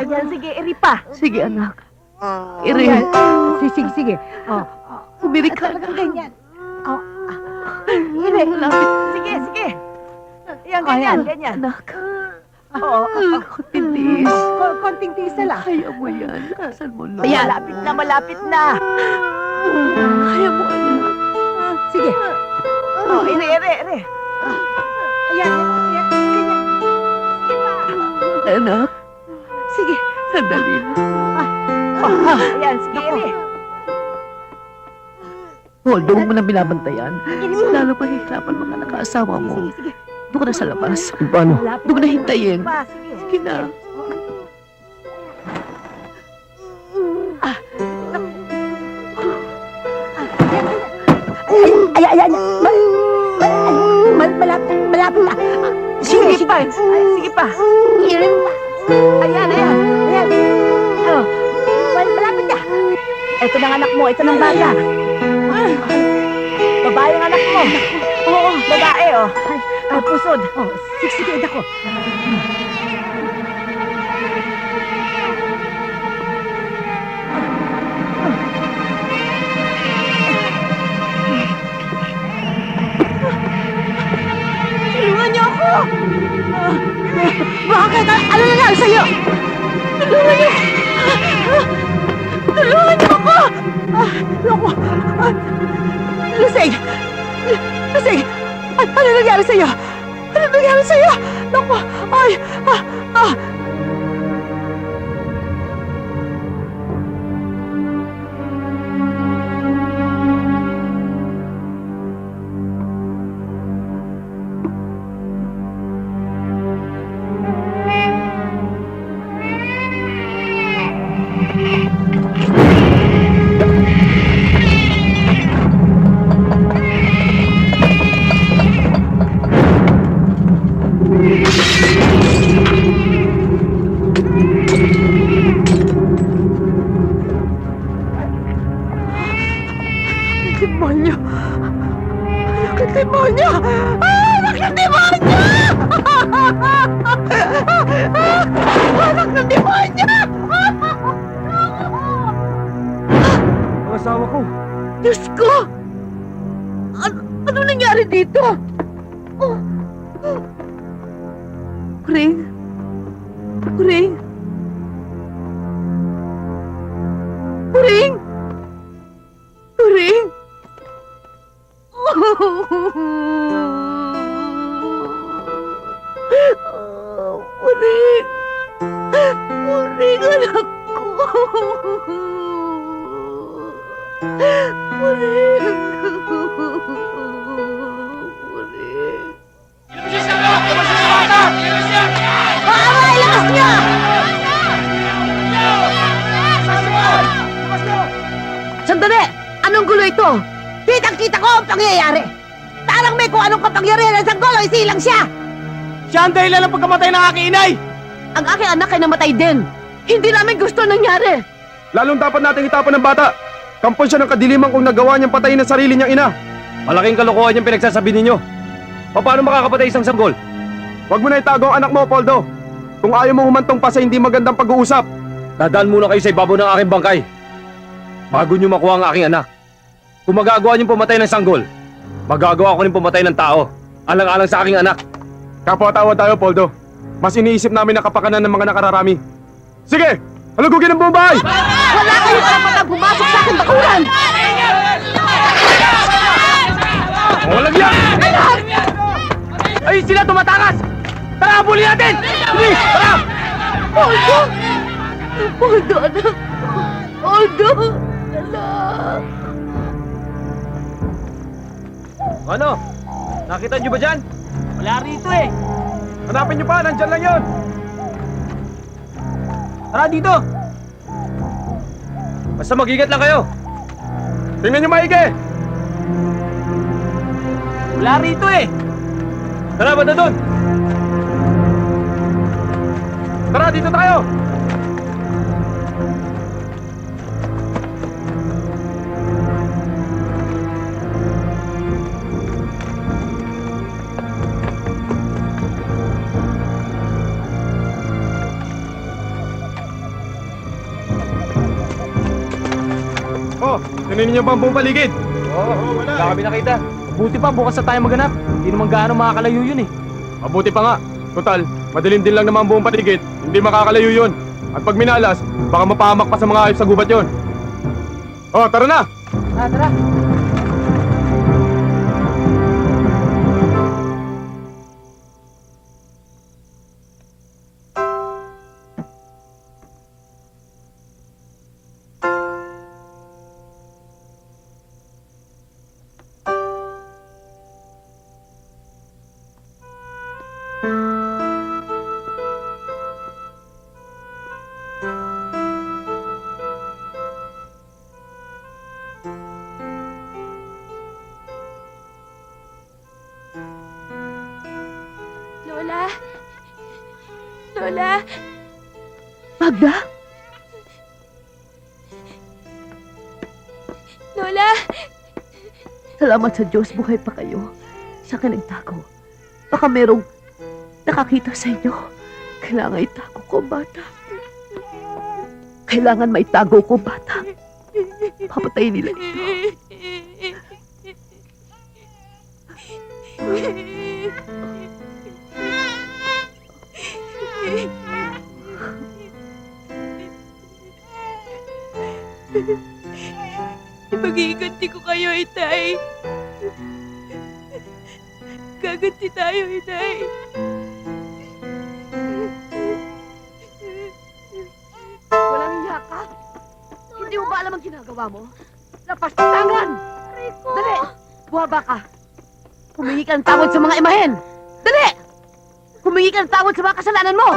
Yan, sige, iri pa. Sige, anak. Iri. Sige. Oh, Umirik ka. talagang ganyan. Oh, iri. Sige. Yan, ganyan. Anak. Oo. Titis. Konting tiis na lang. Kaya mo yan. Lakasan mo lang. Ayan, malapit na. Kaya mo, anak. Sige. Oh, iri. Ayan, ganyan. Sige pa. Anak, Sige. sandali lang. Ayan, sige, iri. Hold, huwag mo na binabantayan. Lalo mahihirapan mga nakaasawa mo. Sige. Doon ka na sa labas. Paano? Malapit Doon ko na hintayin. Pa, sige. Sige na. Ayan. Malapit na. Sige pa. Sige pa. Irin pa. Ayan. Oh, malapit na. Ito ng anak mo. Ito ng bata. Babae ang anak mo. Oo, babae, oh. Ay, pusod. Oh, sige, ako. Tulungan niyo ako! Bakit? Ano nangyari sa'yo? Tulungan niyo! Tulungan niyo ako! Naku! Lasing! Ano nangyari sa'yo? Naku! Ay! Demonyo! Anak ng demonyo! Anak ng demonyo! Anak ng demonyo! Ang asawa ko. Diyos ko! Ano nangyari dito? Kuring? Kuring? Kuring? Kuring? Kuring? Kuring, anak ko! Kuring! Kuring! Baka ilakas niyo! Sandali! Anong gulo ito? Kitang-kita ko ang pangyayari! Parang may kung anong kapangyarihan sa gulo, isilang siya! Siya ang dahilan ng pagkamatay ng aking inay! Ang aking anak ay namatay din! Hindi namin gusto nangyari! Lalong dapat nating itapon ng bata. Kampon siya ng kadiliman kung nagawa niyang patayin ang sarili niyang ina. Malaking kalokohan niyang pinagsasabi ninyo. Paano makakapatay isang sanggol? Huwag mo na itago ang anak mo, Poldo. Kung ayaw mo humantong pa sa hindi magandang pag-uusap, dadaan muna kayo sa ibabaw ng aking bangkay bago niyo makuha ang aking anak. Kung magagawa niyong pumatay ng sanggol, magagawa ko rin pumatay ng tao, alang-alang sa aking anak. Kapwa-tawa tayo, Poldo. Mas iniisip namin ang kapakanan ng mga nakararami. Sige! Halugugin ang buong bahay! Wala kayong karapatang pumasok sa aking bakuran! Walang yan! Ay, sila tumatakas! Tara, habulin natin! Sige, tara! Poldo! Poldo, anak! Poldo! Anak! Ano? Nakita niyo ba dyan? Wala rito eh. Hanapin niyo pa, nandyan lang yun! Tara dito. Basta mag-ingat lang kayo! Tingnan niyo maigi! Wala rito eh. Tara, banda doon! Tara, dito tayo! Kunin niyo ba ang buong paligid? Oo, wala kami nakita. Buti pa, bukas na tayo maganap. Hindi naman gaano makakalayo yun eh. Mabuti pa nga. Total, madilim din lang naman ang buong paligid. Hindi makakalayo yun. At pag minalas, baka mapahamak pa sa mga hayop sa gubat yun. Oh, tara na! Tara. Lola? Lola? Magda? Lola? Salamat sa Diyos, buhay pa kayo. Sa akin nagtago. Baka merong nakakita sa inyo. Kailangan itago ko, bata. Kailangan maitago ko, bata. Papatayin nila ito. Ipag-iiganti ko kayo, Itay. Gaganti tayo, Itay. Walang hiya ka? Hindi mo ba alam ang ginagawa mo? Lapastangan! Rico! Dali! Buwaba ka! Humingi ka ng tawad sa mga imahen! Dali! Humingi ka ng tawad sa mga kasalanan mo!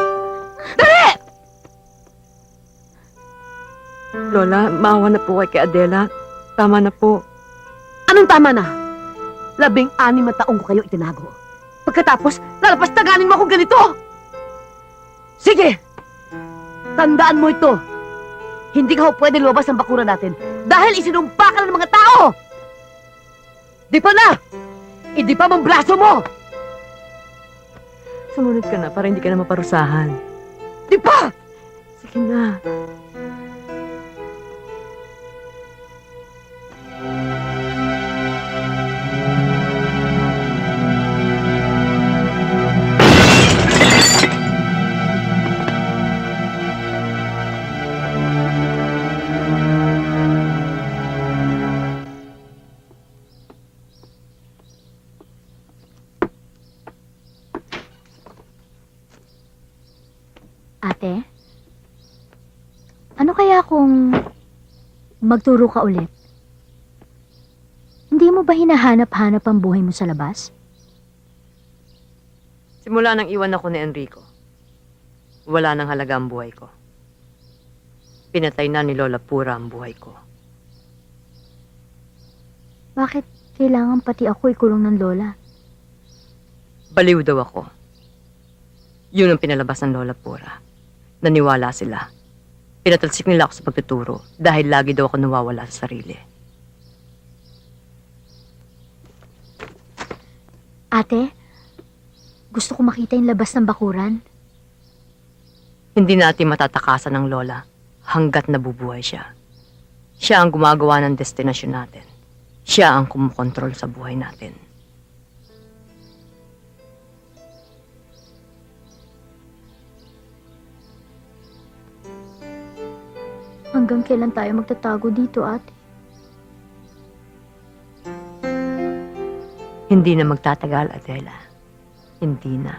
Dali! Lola, maawa na po kay Adela. Tama na po. Anong tama na? 16 na taong ko kayo itinago. Pagkatapos, lalapastanganin mo akong ganito! Sige! Tandaan mo ito! Hindi ka ho pwede lumabas ng bakuran natin dahil isinumpa ka ng mga tao! Di pa na! Hindi pa mong braso mo! Sumunod ka na para hindi ka na maparusahan. Di pa! Sige na. Ate? Ano kaya kung magturo ka ulit? Hindi mo ba hinahanap-hanap ang buhay mo sa labas? Simula nang iwan ako ni Enrico, wala nang halaga ang buhay ko. Pinatay na ni Lola Pura ang buhay ko. Bakit kailangan pati ako ikulong ng lola? Baliw daw ako. Yun ang pinalabas ng Lola Pura. Naniwala sila. Pinatalsik nila ako sa pagtuturo dahil lagi daw ako nawawala sa sarili. Ate, gusto ko makita yung labas ng bakuran. Hindi natin matatakasan ng Lola hanggat nabubuhay siya. Siya ang gumagawa ng destinasyon natin. Siya ang kumukontrol sa buhay natin. Hanggang kailan tayo magtatago dito, ate? Hindi na magtatagal, Adela. Hindi na.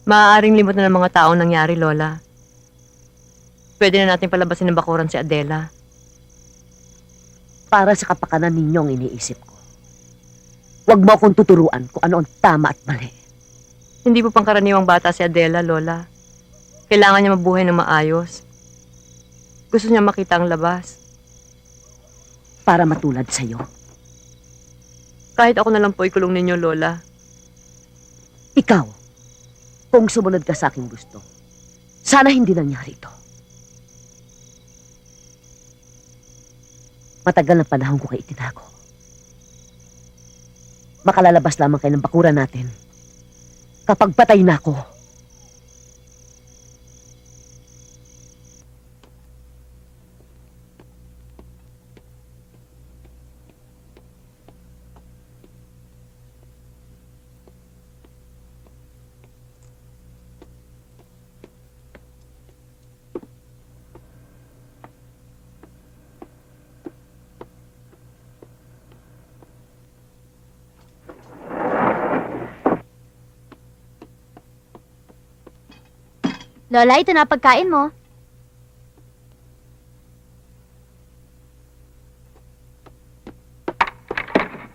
Maaaring limot na ng mga taong nangyari, Lola. Pwede na natin palabasin ng bakuran si Adela. Para sa kapakanan ninyo ang iniisip ko. Huwag mo akong tuturuan kung ano ang tama at mali. Hindi po pangkaraniwang bata si Adela, Lola. Kailangan niya mabuhay ng maayos. Gusto niya makita ang labas. Para matulad sa'yo. Kahit ako na lang po ikulong ninyo, Lola. Ikaw, kung sumunod ka sa aking gusto, sana hindi nangyari ito. Matagal na panahon ko kayo itinago. Makalalabas lamang kayo ng bakuran natin kapag patay na ako. Lola, ito na pagkain mo.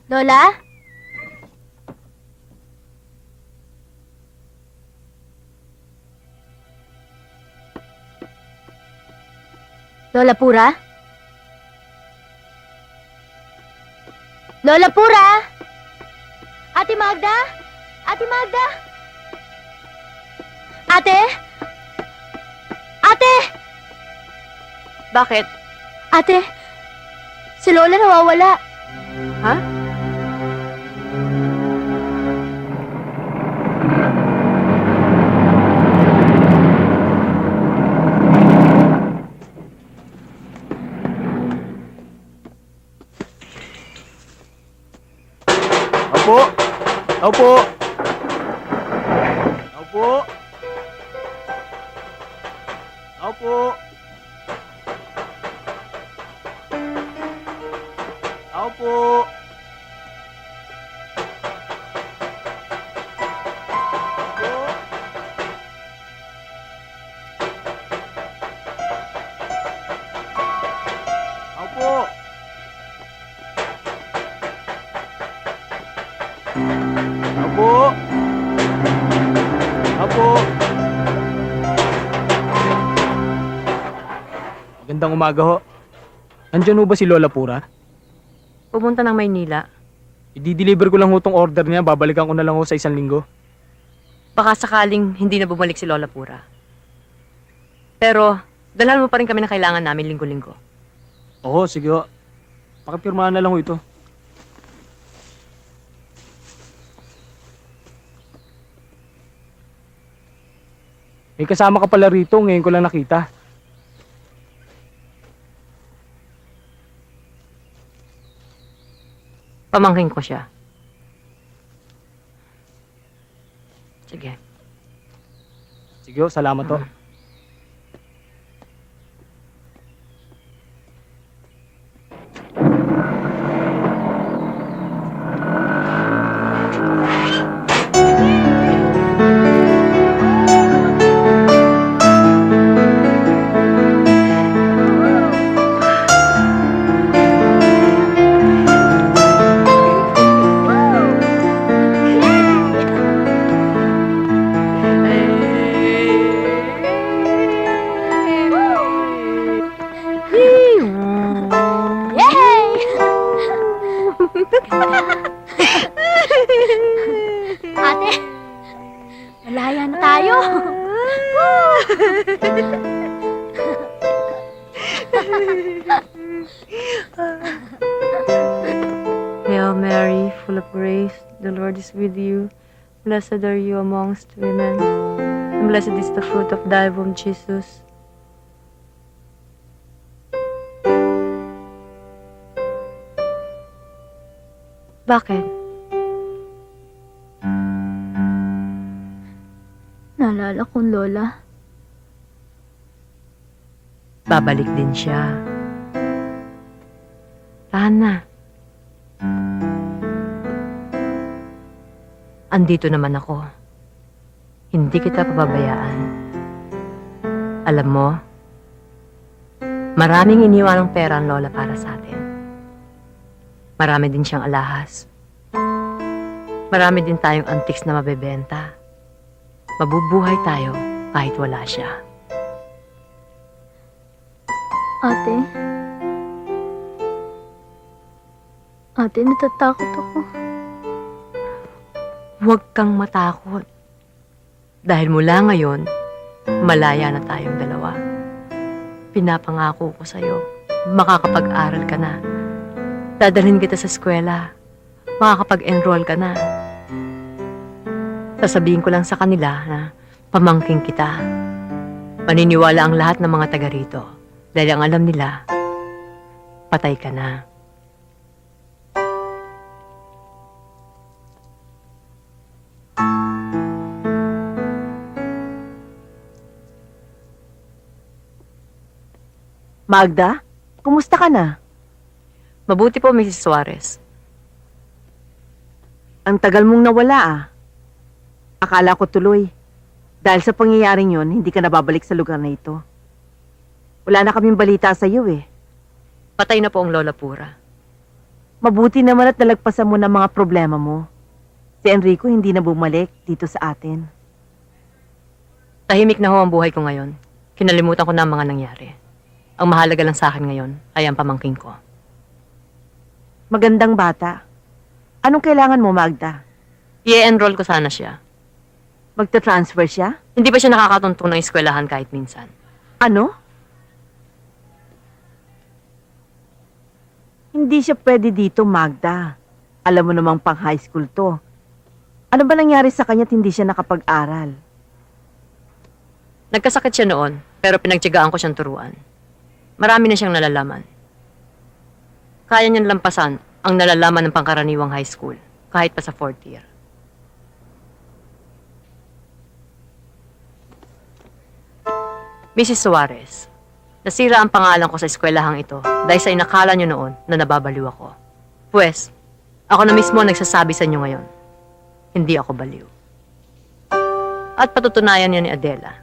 Lola? Lola Pura? Lola Pura? Ate Magda? Ate Magda? Ate? Ate! Bakit? Ate, si Lola nawawala. Ha? Opo! Opo! Opo! Opo! Opo! Opo! Opo! Opo! Magandang umaga ho. Nandiyan ho ba si Lola Pura? Pumunta ng Maynila. I-deliver ko lang ho tong order niya. Babalikan ko na lang ho sa 1 linggo. Baka sakaling hindi na bumalik si Lola Pura. Pero, dalhan mo pa rin kami na kailangan namin linggo-linggo. Oo, sige ho. Pakipirmahan na lang ho ito. May kasama ka pala rito. Ngayon ko lang nakita. Pamangkin ko siya. Sige. Sige ho, salamat ho. Yay! Ate, malaya na tayo. Hail Mary, full of grace, the Lord is with you. Blessed are you amongst women, and blessed is the fruit of thy womb, Jesus. Bakit? Naalala kong Lola. Babalik din siya. Tahan na. Andito naman ako. Hindi kita pababayaan. Alam mo, maraming iniwan ng pera ang Lola para sa atin. Marami din siyang alahas. Marami din tayong antiques na mabebenta. Mabubuhay tayo kahit wala siya. Ate. Ate, natatakot ako. Huwag kang matakot. Dahil mula ngayon, malaya na tayong dalawa. Pinapangako ko sa'yo, makakapag-aral ka na. Dadalhin kita sa eskwela. makakapag-enroll ka na. Sasabihin ko lang sa kanila na pamangking kita. Maniniwala ang lahat ng mga taga rito dahil ang alam nila, patay ka na. Magda, kumusta ka na? Mabuti po, Mrs. Suarez. Ang tagal mong nawala ah. Akala ko tuloy. Dahil sa pangyayaring yon, hindi ka nababalik sa lugar na ito. Wala na kaming balita sa iyo eh. Patay na po ang Lola Pura. Mabuti naman at nalagpasan mo ng mga problema mo. Si Enrico hindi na bumalik dito sa atin. Tahimik na ho ang buhay ko ngayon. Kinalimutan ko na ang mga nangyari. Ang mahalaga lang sa akin ngayon ay ang pamangking ko. Magandang bata. Anong kailangan mo, Magda? I-enroll ko sana siya. Magta-transfer siya? Hindi ba siya nakakatuntong ng eskwelahan kahit minsan? Ano? Hindi siya pwede dito, Magda. Alam mo namang pang high school to. Ano ba nangyari sa kanya at hindi siya nakapag-aral? Nagkasakit siya noon, pero pinagtiyagaan ko siyang turuan. Marami na siyang nalalaman. Kaya niyang lampasan ang nalalaman ng pangkaraniwang high school, kahit pa sa 4th year. Mrs. Suarez, nasira ang pangalan ko sa eskwelahang ito dahil sa inakala niyo noon na nababaliw ako. Pwes, ako na mismo ang nagsasabi sa inyo ngayon, hindi ako baliw. At patutunayan niya ni Adela.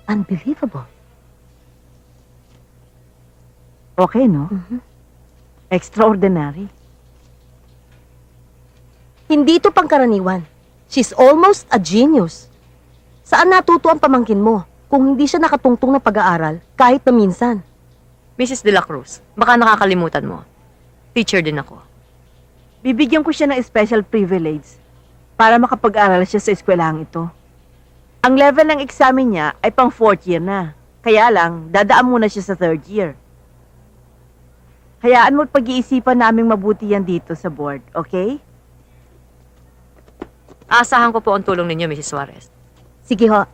Unbelievable. Okay, no? Extraordinary. Hindi ito pangkaraniwan. She's almost a genius. Saan natuto ang pamangkin mo kung hindi siya nakatungtong na pag-aaral kahit na minsan? Mrs. De La Cruz, baka nakakalimutan mo. Teacher din ako. Bibigyan ko siya ng special privilege para makapag-aral siya sa eskwelahang ito. Ang level ng examen niya ay pang 4th year na. Kaya lang, dadaan muna siya sa 3rd year. Hayaan mo at pag-iisipan naming mabuti yan dito sa board, okay? Aasahan ko po ang tulong ninyo, Mrs. Suarez. Sige ho.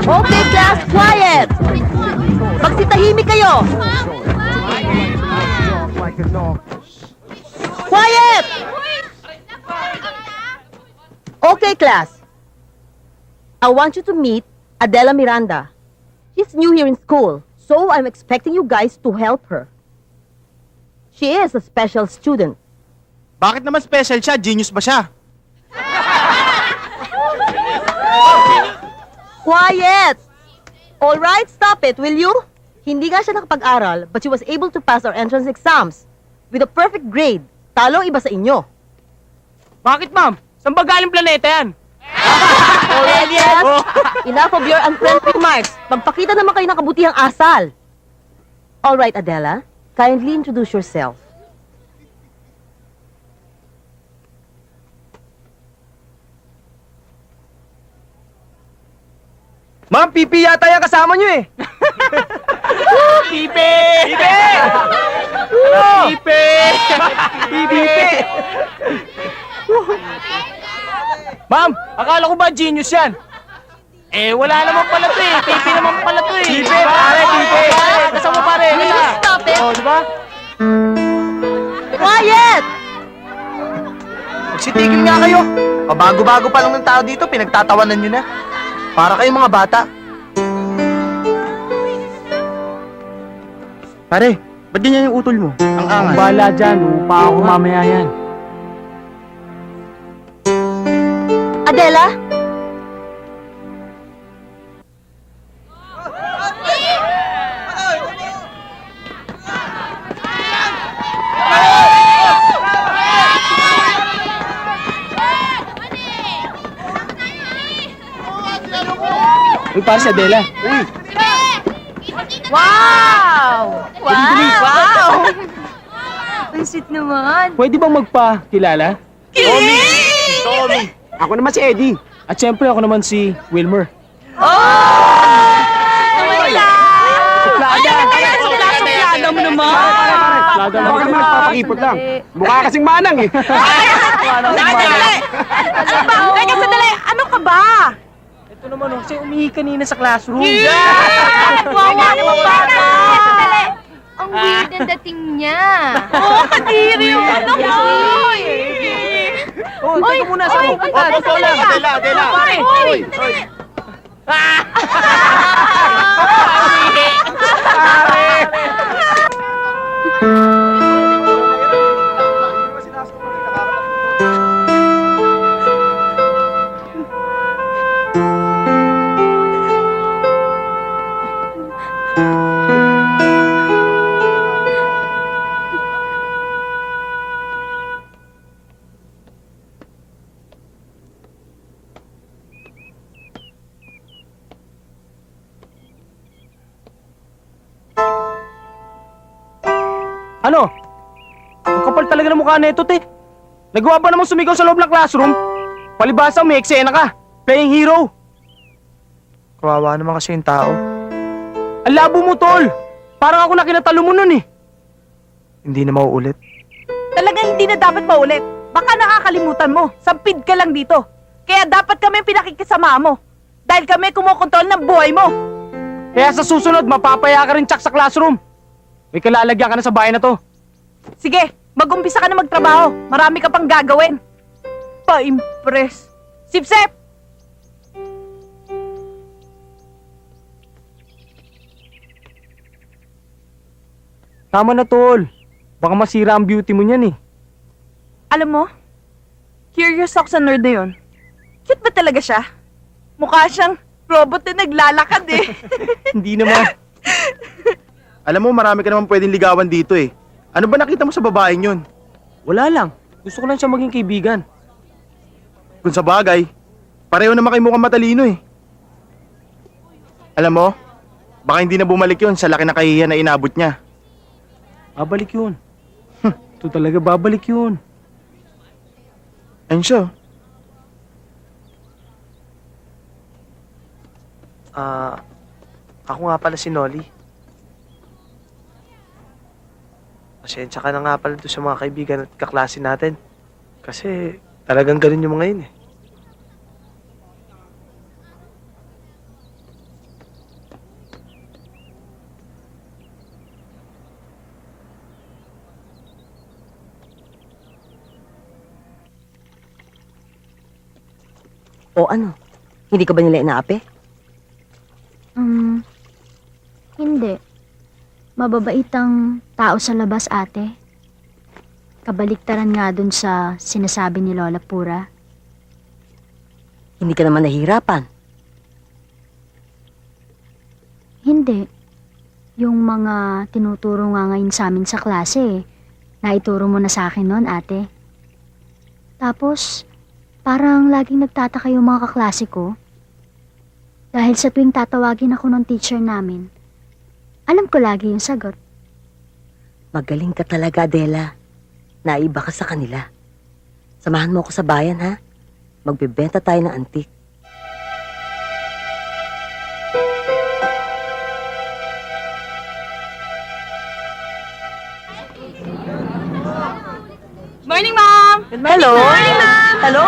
Okay, class, quiet! Magsitahimik kayo! Quiet! Okay, class. I want you to meet Adela Miranda. She's new here in school, so I'm expecting you guys to help her. She is a special student. Bakit naman special siya? Genius ba siya? Quiet! All right, stop it, will you? Hindi nga siya nakapag-aral, but she was able to pass our entrance exams with a perfect grade. Talo ang iba sa inyo. Bakit, ma'am? Saan ba galing planeta yan? All right, yes? Enough of your unfriendly remarks. Magpakita naman kayo ng kabutihang asal. All right, Adela. Kindly introduce yourself. Ma'am, pipi yata yung kasama niyo eh. Pipe! Pipe! Pipe! Pipe! Ma'am, akala ko ba genius yan? Eh, wala naman pala to eh. Pipe naman pala to eh. Pipe, pare, pipe. Kasama mo pare. Will you stop it? Oh, di ba? Quiet! Magsitigil nga kayo. Pabago-bago pa lang ng tao dito, pinagtatawanan nyo na. Para kayong mga bata. Pare, ba't ganyan yung utol mo? Ang angas. Bala dyan, upa ako mamaya yan. Adela? Uy, para si Adela. Uy, Wow! Wow! Ang sweet naman. pwede bang magpa-kilala? Tommy! Ako naman si Eddie. At syempre ako naman si Wilmer. Suplada mo naman. Lada Ako naman nagpapakipot lang. Mukha kasing manang eh. Teka, sandali. Ano ka ba? Ito naman, kasi umihi kanina sa classroom. Wawa mo ba? Sandali. Ang weird ang dating niya. Oo, kadiri yung ano mo. Oh, teka muna, saan mo punta? Totoo lang. Adela! Oy! Ano? Ang kapal talaga ng mukha nito, te. Nagawa ba namang sumigaw sa loob ng classroom? Palibasa, may eksena ka. Playing hero. Kawawa naman kasi yung tao. Ang labo mo, tol. Parang ako na kinatalo mo nun eh. Hindi na mauulit. Talagang hindi na dapat maulit. Baka nakakalimutan mo. Sampid ka lang dito. Kaya dapat kami pinakikisama mo. Dahil kami kumokontrol ng buhay mo. Kaya sa susunod, mapapaya ka rin tsak sa classroom. May kalalagyan ka na sa bahay na to. Sige, mag-umpisa ka na magtrabaho. Marami ka pang gagawin. Pa-impress. Sip-sip! Tama na, tol. Baka masira ang beauty mo niyan eh. Alam mo, curious ako sa nerd na yun. Cute ba talaga siya? Mukha siyang robot na naglalakad eh. Hindi naman. Alam mo, marami ka naman pwedeng ligawan dito eh. Ano ba nakita mo sa babaeng yun? Wala lang. Gusto ko lang siya maging kaibigan. Kung sa bagay, pareho naman kayo mukhang matalino eh. Alam mo, baka hindi na bumalik yun sa laki na kahihiyan na inabot niya. Babalik yun. Ito talaga babalik yun. Ayun siya. Ako nga pala si Nolly. Pasensya ka na nga pala doon sa mga kaibigan at kaklase natin. Kasi talagang ganun yung mga yun eh. O ano? Hindi ka ba nila inaapi? Hindi. Mababait ang tao sa labas, ate. Kabaliktaran nga dun sa sinasabi ni Lola Pura. Hindi ka naman nahihirapan. Hindi. Yung mga tinuturo nga ngayon sa amin sa klase, naituro mo na sa akin noon, ate. Tapos, parang laging nagtataka yung mga kaklase ko. Dahil sa tuwing tatawagin ako ng teacher namin, alam ko lagi yung sagot. Magaling ka talaga, Adela. Naiba ka sa kanila. Samahan mo ako sa bayan, ha? Magbebenta tayo ng antik. Morning, Mom! Hello! Hello!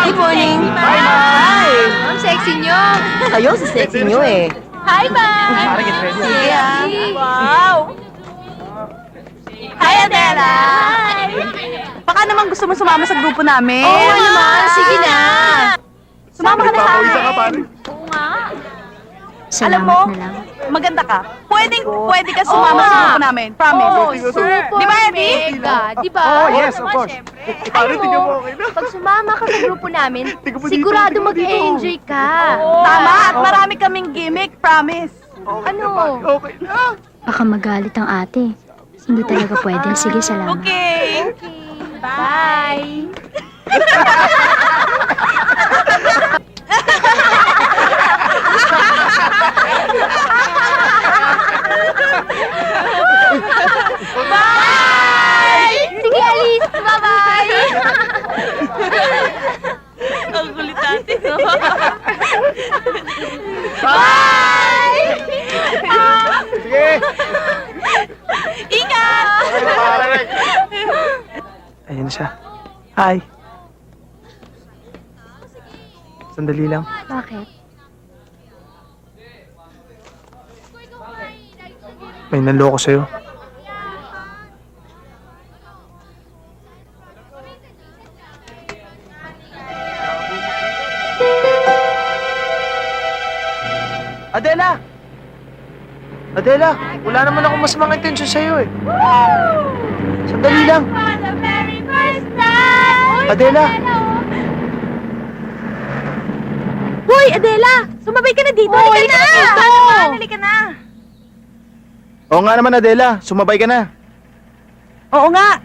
Good morning! Hi! Ang sexy nyo! Kayo, si sexy nyo eh. Hi, Ma'am! Sige, ha? Wow! Hi, Adela! Baka naman gusto mo sumama sa grupo namin. Oo naman, sige na! Sumama ka na sa amin. Papawisan ka, pare. Salamat mo, na lang. maganda ka. Pwede ka sumama sa grupo namin. Promise. Di ba, Abby? Di ba? Oh, yes, of course. Alam mo, pag sumama ka sa grupo namin, sigurado mag-enjoy ka. Tama, at marami kaming gimmick. Promise. Ano? Okay na. Baka magalit ang ate. Hindi talaga pwede. Sige, salamat. Okay. Bye! Sige, Alice! Bye-bye! Ang kulit natin. Bye! Sige! Ingat! Ayan siya. Hi. Sandali lang. Bakit? May nanloko sa'yo. Adela! Adela, wala naman akong masamang intensyon sa'yo eh. Sandali lang. Adela! Hoy, Adela! Sumabay ka na dito. Halika na! Halika na! Oo nga naman, Adela. Sumabay ka na. Oo nga.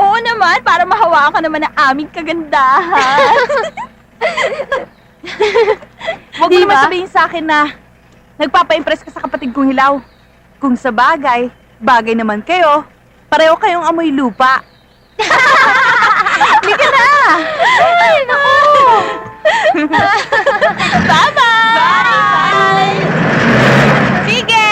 Oo naman, para mahawakan ka naman ng aming kagandahan. Huwag mo naman sabihin sa akin na nagpapa-impress ka sa kapatid kong hilaw. Kung sa bagay, bagay naman kayo. Pareho kayong amoy lupa. Halika na! Ay, naku! Bye-bye! Bye! Sige!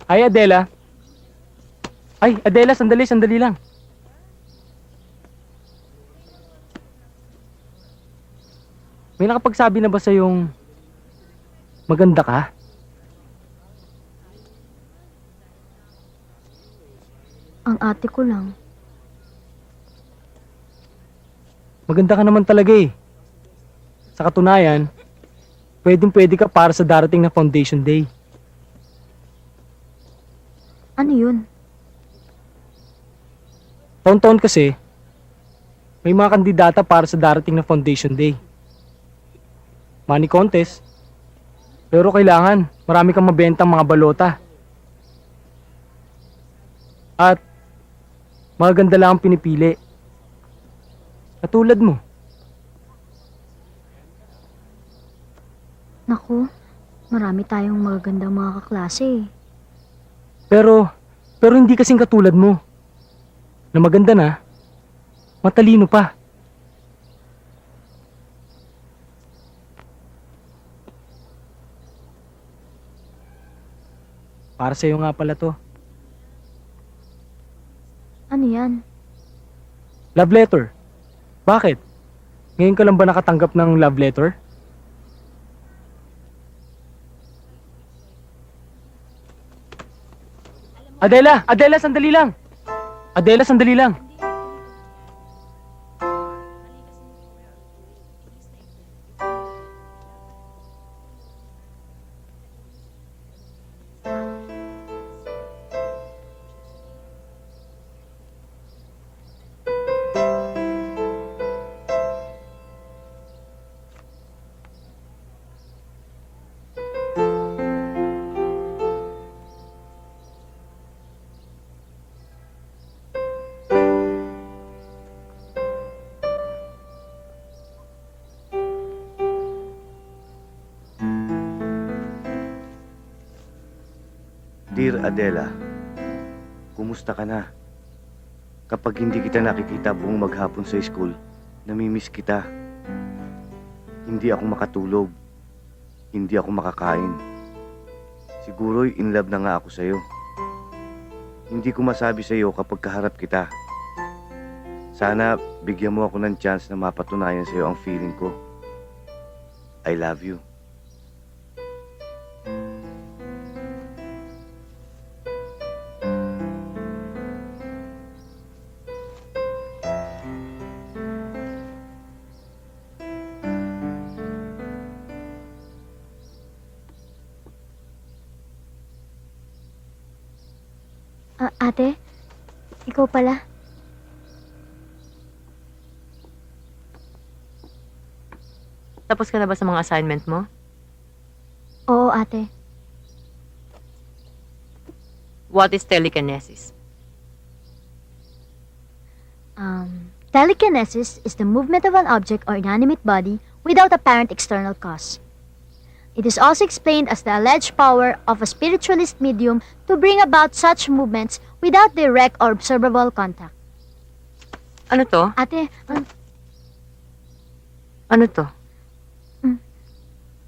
Ay, Adela. Ay, Adela, sandali lang. May nakapagsabi na ba sa yung maganda ka? Ang ate ko lang. Maganda ka naman talaga eh. Sa katunayan, pwedeng-pwede ka para sa darating na Foundation Day. Ano yun? Taon-taon kasi, may mga kandidata para sa darating na Foundation Day. Money contest. Pero kailangan, marami kang mabentang mga balota. At, magaganda lang ang pinipili. Katulad mo. Naku, marami tayong magagandang mga kaklase eh. Pero hindi kasing katulad mo. Na maganda na, matalino pa. Para sa'yo nga pala to. Ano yan? Love letter. Bakit? Ngayon ka lang ba nakatanggap ng love letter? Adela, sandali lang. Adela, sandali lang. Dear Adela, kumusta ka na? Kapag hindi kita nakikita buong maghapon sa school, namimiss kita. Hindi ako makatulog. Hindi ako makakain. Siguro'y in love na nga ako sa'yo. Hindi ko masabi sa'yo kapag kaharap kita. Sana bigyan mo ako ng chance na mapatunayan sa'yo ang feeling ko. I love you. Ate, ikaw pala. Tapos ka na ba sa mga assignment mo? Oo, ate. What is telekinesis? Telekinesis is the movement of an object or inanimate body without apparent external cause. It is also explained as the alleged power of a spiritualist medium to bring about such movements without direct or observable contact. Ano to? Ate, Ano to?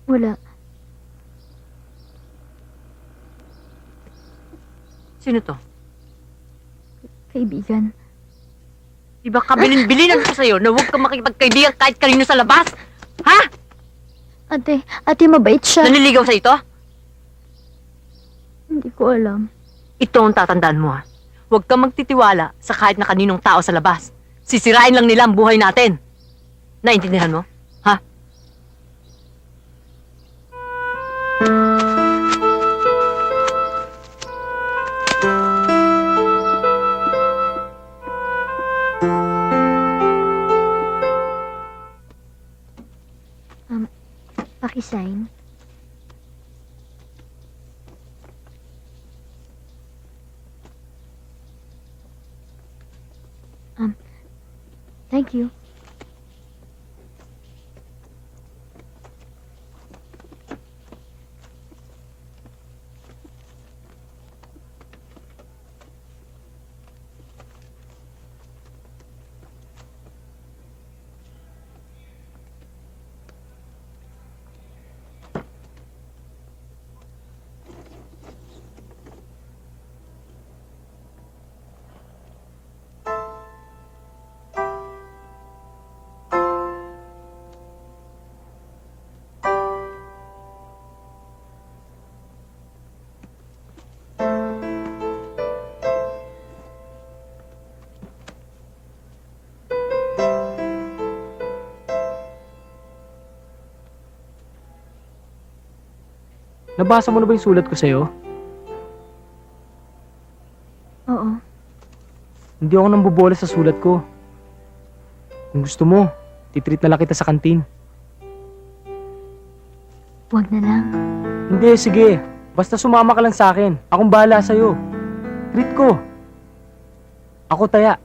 wala. Sino to? Kaibigan. Di ba kabilin-bilinan ko sa'yo na huwag kang makipagkaibigan kahit kanino sa labas? Ha? Ate, mabait siya. Naniligaw sa ito? Hindi ko alam. Ito ang tatandaan mo ha. Huwag kang magtitiwala sa kahit na kaninong tao sa labas. Sisirain lang nila ang buhay natin. Naintindihan mo? Ha? Pakisign. Thank you. Nabasa mo na ba yung sulat ko sa'yo? Oo. Hindi ako nambobola sa sulat ko. Kung gusto mo, titreat na lang kita sa kantin. Wag na lang. Hindi, sige. Basta sumama ka lang sa akin. Akong bahala sa'yo. Treat ko. Ako taya.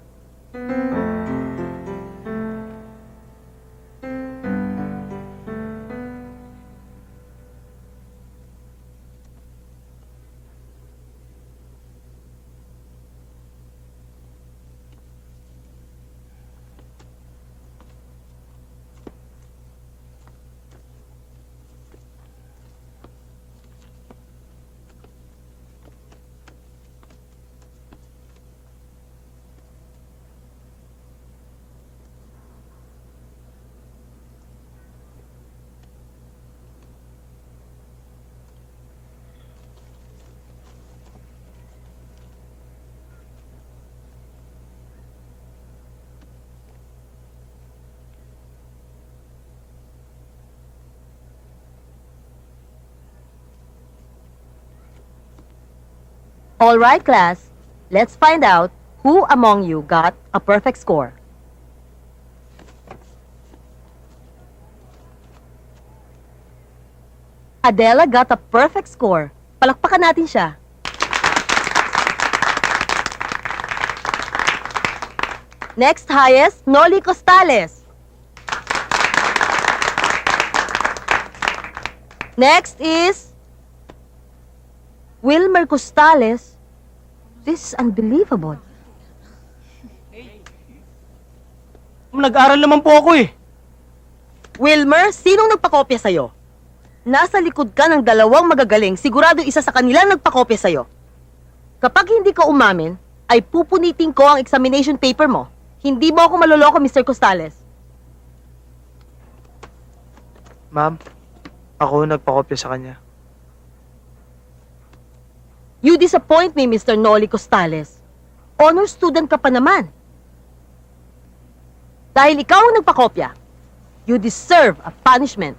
All right, class. Let's find out who among you got a perfect score. Adela got a perfect score. Palakpakan natin siya. Next highest, Noli Costales. Next is Wilmer Costales. This is unbelievable. Nag-aral naman po ako eh. Wilmer, sinong nagpakopya sa'yo? Nasa likod ka ng dalawang magagaling, sigurado isa sa kanila nagpakopya sa'yo. Kapag hindi ka umamin, ay pupunitin ko ang examination paper mo. Hindi mo ako maloloko, Mr. Costales. Ma'am, ako nagpakopya sa kanya. You disappoint me, Mr. Noli Costales. Honor student ka pa naman. Dahil ikaw ang nagpakopya, you deserve a punishment.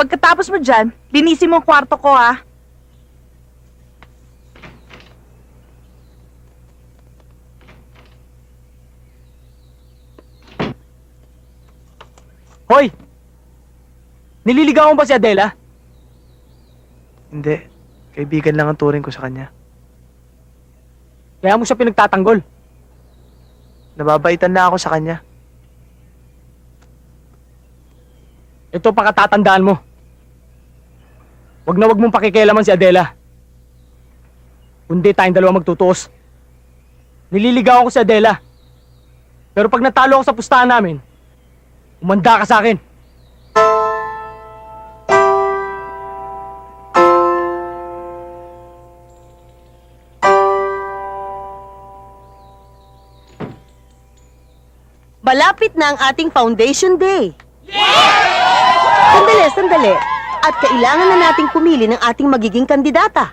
Pagkatapos mo dyan, linisin mo ang kwarto ko, ha? Hoy! Nililigawan mo ba si Adela? Hindi. Kaibigan lang ang turing ko sa kanya. Kaya mo siya pinagtatanggol. Nababaitan na ako sa kanya. Ito pakatatandaan mo. Wag na wag mong pakikialaman si Adela. Kundi tayong dalawa magtutuos. Nililigawan ko si Adela. Pero pag natalo ako sa pustahan namin, umanda ka sa akin. Malapit na ang ating foundation day. Sandali. At kailangan na nating pumili ng ating magiging kandidata.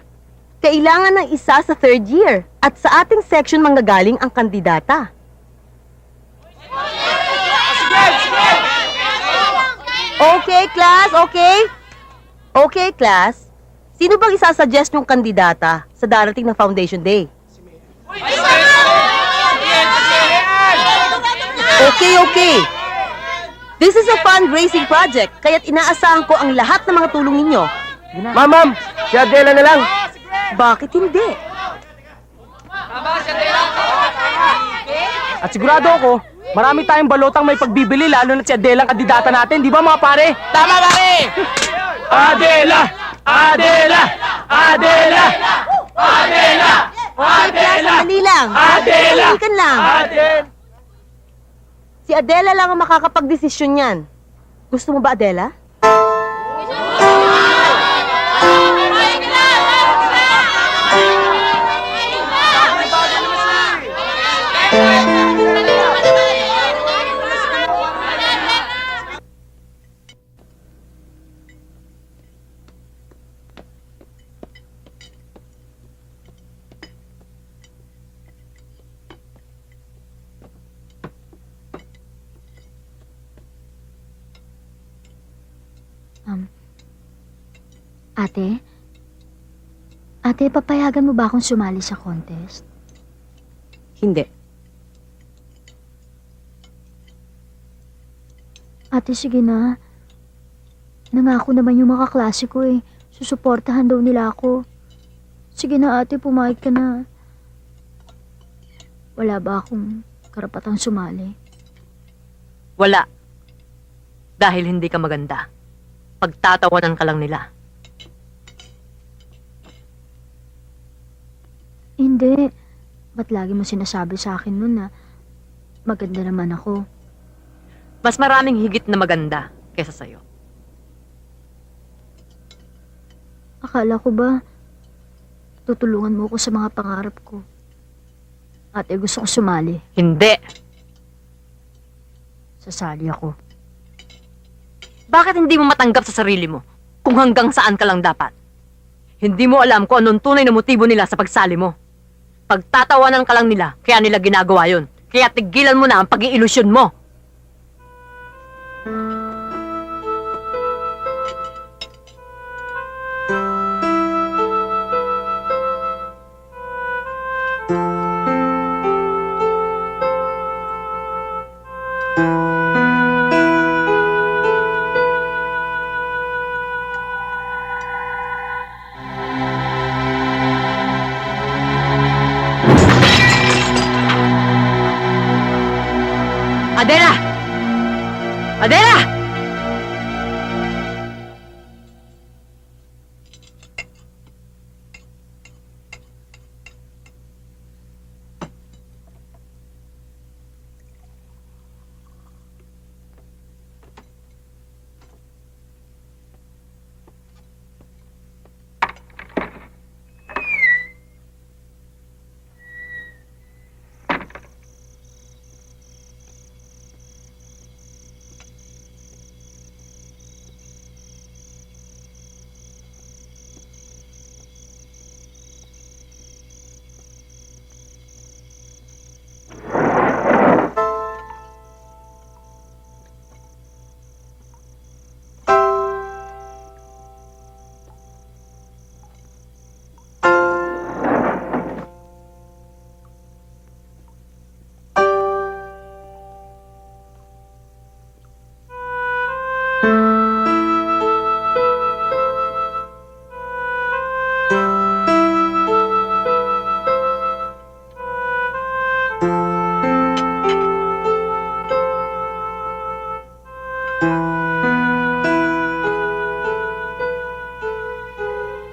Kailangan ng isa sa third year. At sa ating section manggagaling ang kandidata. Okay, class, okay? Okay, class. Sino bang isasuggest yung kandidata sa darating na foundation day? Okay. This is a fundraising project, kaya't inaasahan ko ang lahat ng mga tulong ninyo. Ma'am, si Adela na lang. Bakit hindi? At sigurado ako, marami tayong balotang may pagbibili lalo na si Adela ang kandidata natin. Di ba mga pare? Tama, pare! Adela! Adela! Adela! Adela! Okay, class, sandali lang. Adela! Tumigil lang. Adela! Si Adela lang ang makakapag-desisyon yan. Gusto mo ba, Adela? Ate, papayagan mo ba akong sumali sa contest? Hindi. Ate, sige na. Nangako naman yung mga kaklase ko eh. Susuportahan daw nila ako. Sige na ate, pumayag ka na. Wala ba akong karapatang sumali? Wala. Dahil hindi ka maganda. Pagtatawanan ka lang nila. Hindi. Ba't lagi mo sinasabi sa akin nun na maganda naman ako? Mas maraming higit na maganda kaysa sa'yo. Akala ko ba tutulungan mo ko sa mga pangarap ko? Ate, gusto ko sumali. Hindi. Sasali ako. Bakit hindi mo matanggap sa sarili mo kung hanggang saan ka lang dapat? Hindi mo alam kung anong tunay na motibo nila sa pagsali mo. Pagtatawanan ka lang nila, kaya nila ginagawa yun. Kaya tigilan mo na ang pag-iilusyon mo. Adela! Adela!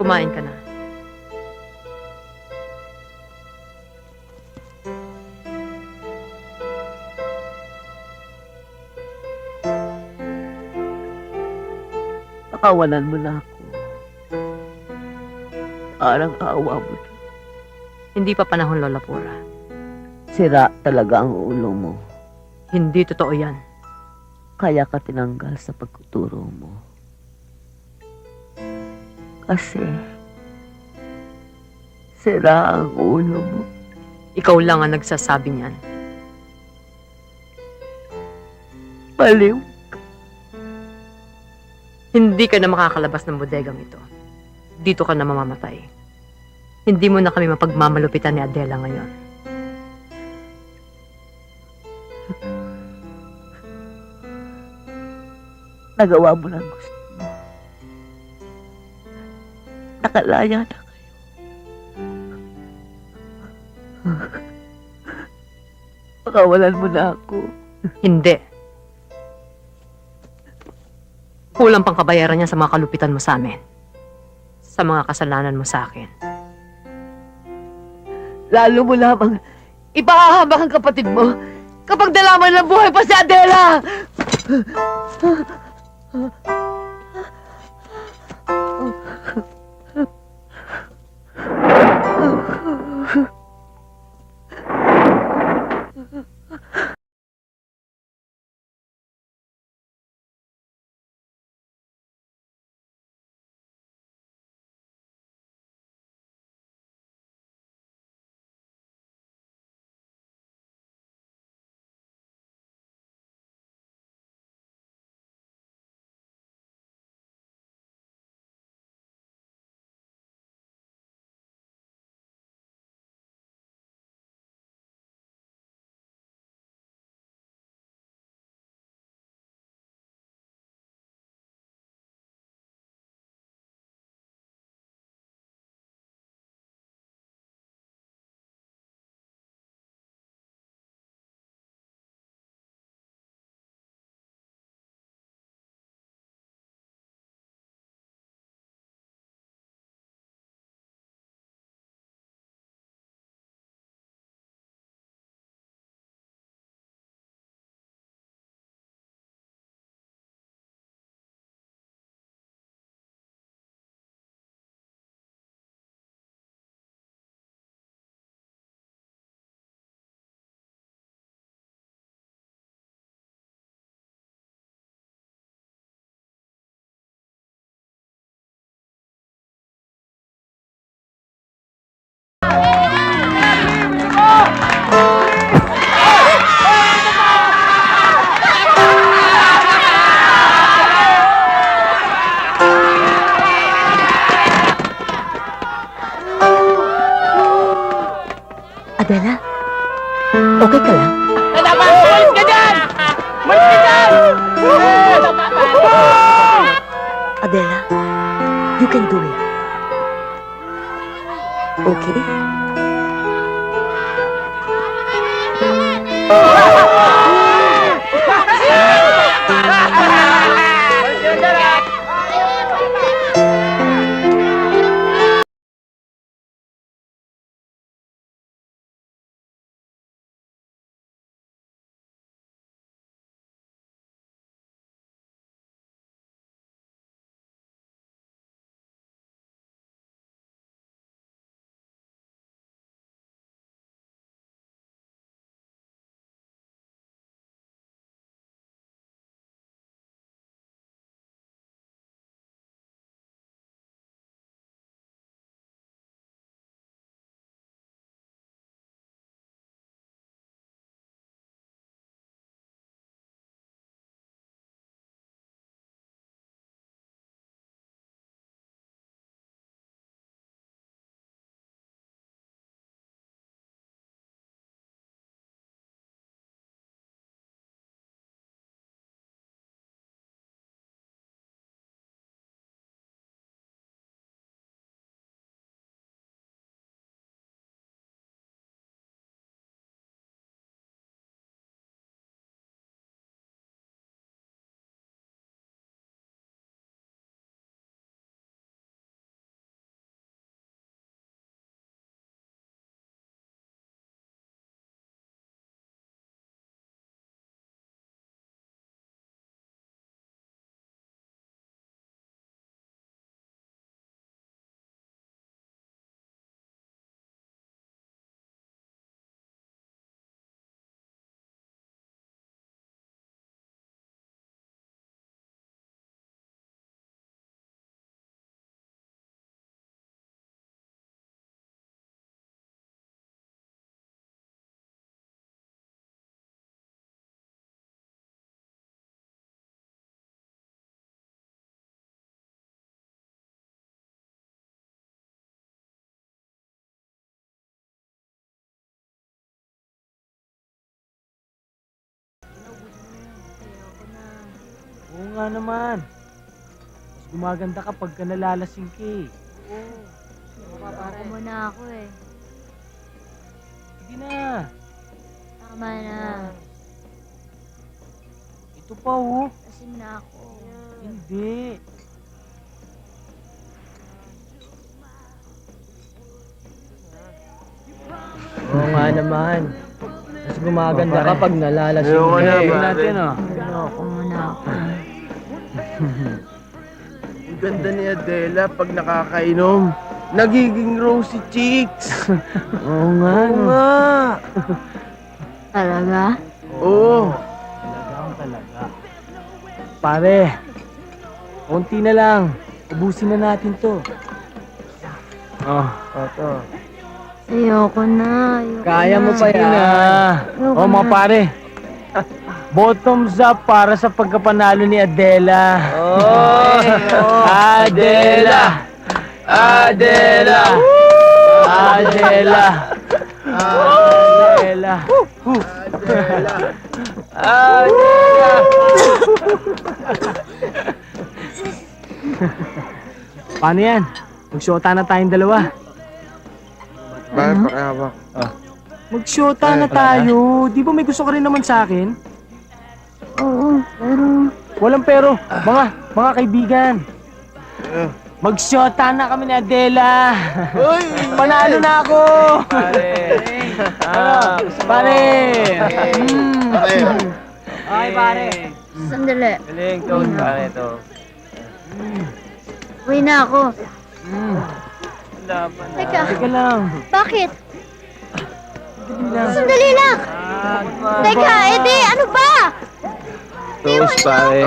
Kumain ka na. Pakawalan mo na ako. Parang awa mo na. Hindi pa panahon, Lola Pura. Sira talaga ang ulo mo. Hindi totoo yan. Kaya ka tinanggal sa pagtuturo mo. Kasi, sira ang ulo mo. Ikaw lang ang nagsasabi niyan. Baliw. Hindi ka na makakalabas ng bodegang ito. Dito ka na mamamatay. Hindi mo na kami mapagmamalupitan ni Adela ngayon. Nagawa mo lang gusto mo. Nakalaya na kayo. Pakawalan mo na ako. Hindi. Kulang pang kabayaran niya sa mga kalupitan mo sa amin. Sa mga kasalanan mo sa akin. Lalo mo lamang ipahahamak ang kapatid mo kapag nalaman ng buhay pa si Adela! Adela? Okay ka lang? Umalis ka dyan! Umalis ka dyan! Adela, you can do it. Okay? Oo nga naman. Mas gumaganda ka pagka nalalasing ka eh. Ako muna ako eh. Sige na. Tama na. Ito pa oh. Lasing na ako. Hindi. Oo nga naman. Mas gumaganda ka pag nalalasing ka eh. Tingnan natin oh. Ako muna ako. Ang ganda ni Adela pag nakakainom. Nagiging rosy cheeks. Oo nga. Oo nga. Talaga? Oo. Talaga. Pare, konti na lang. Ubusin na natin to. Oh, ito. Ayoko na. Kaya mo pa yan. Ayoko Oh, mga na. pare. Bottoms up para sa pagkapanalo ni Adela. Adela! Adela! Adela! Adela! Adela! Paano yan? Magsyota na tayong dalawa. Bakit pakahawak? Magsyota na tayo. Di ba may gusto ka rin naman sa akin? Oo, pero... Walang pero. Mga kaibigan. Magsyota na kami ni Adela. Panalo na ako. Pare. Pare. Ay, pare. Sandali. Galing to, pare to. Uwi na ako. Laban na. Teka, Teka lang. bakit? Dali lang. Sandali lang! Teka, edi, ano ba? Toast, pare.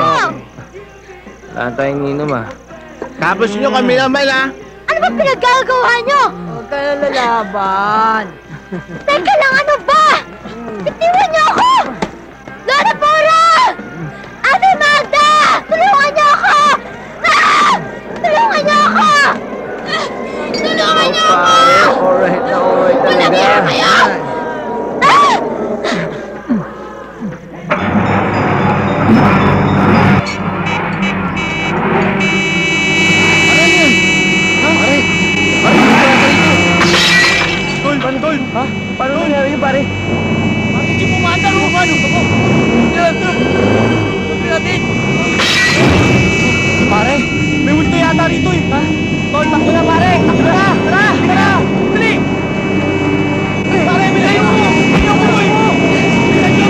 Wala tayong ninom ah. Tapos nyo kami naman ah. Ano ba pinaggagawa nyo? Huwag ka na lalaban. Teka lang, ano ba? Bitiwan niyo ako! Lola Pora! Ate Magda! Tulungan niyo ako! Ah! Tulungan niyo ako! Tulungan niyo ako! Alright na Walang talaga. iya kayo! Ha? Paano nangyari yun, pare? Bakit yung pumanda mo? Ano? Sabi natin! Pare, may multo yata rito eh. Ha? Tol, takbo na pare! Takbo na! Tara! Tara! Dali! Pare, bilayo mo! Bilayo mo! Bilayo mo!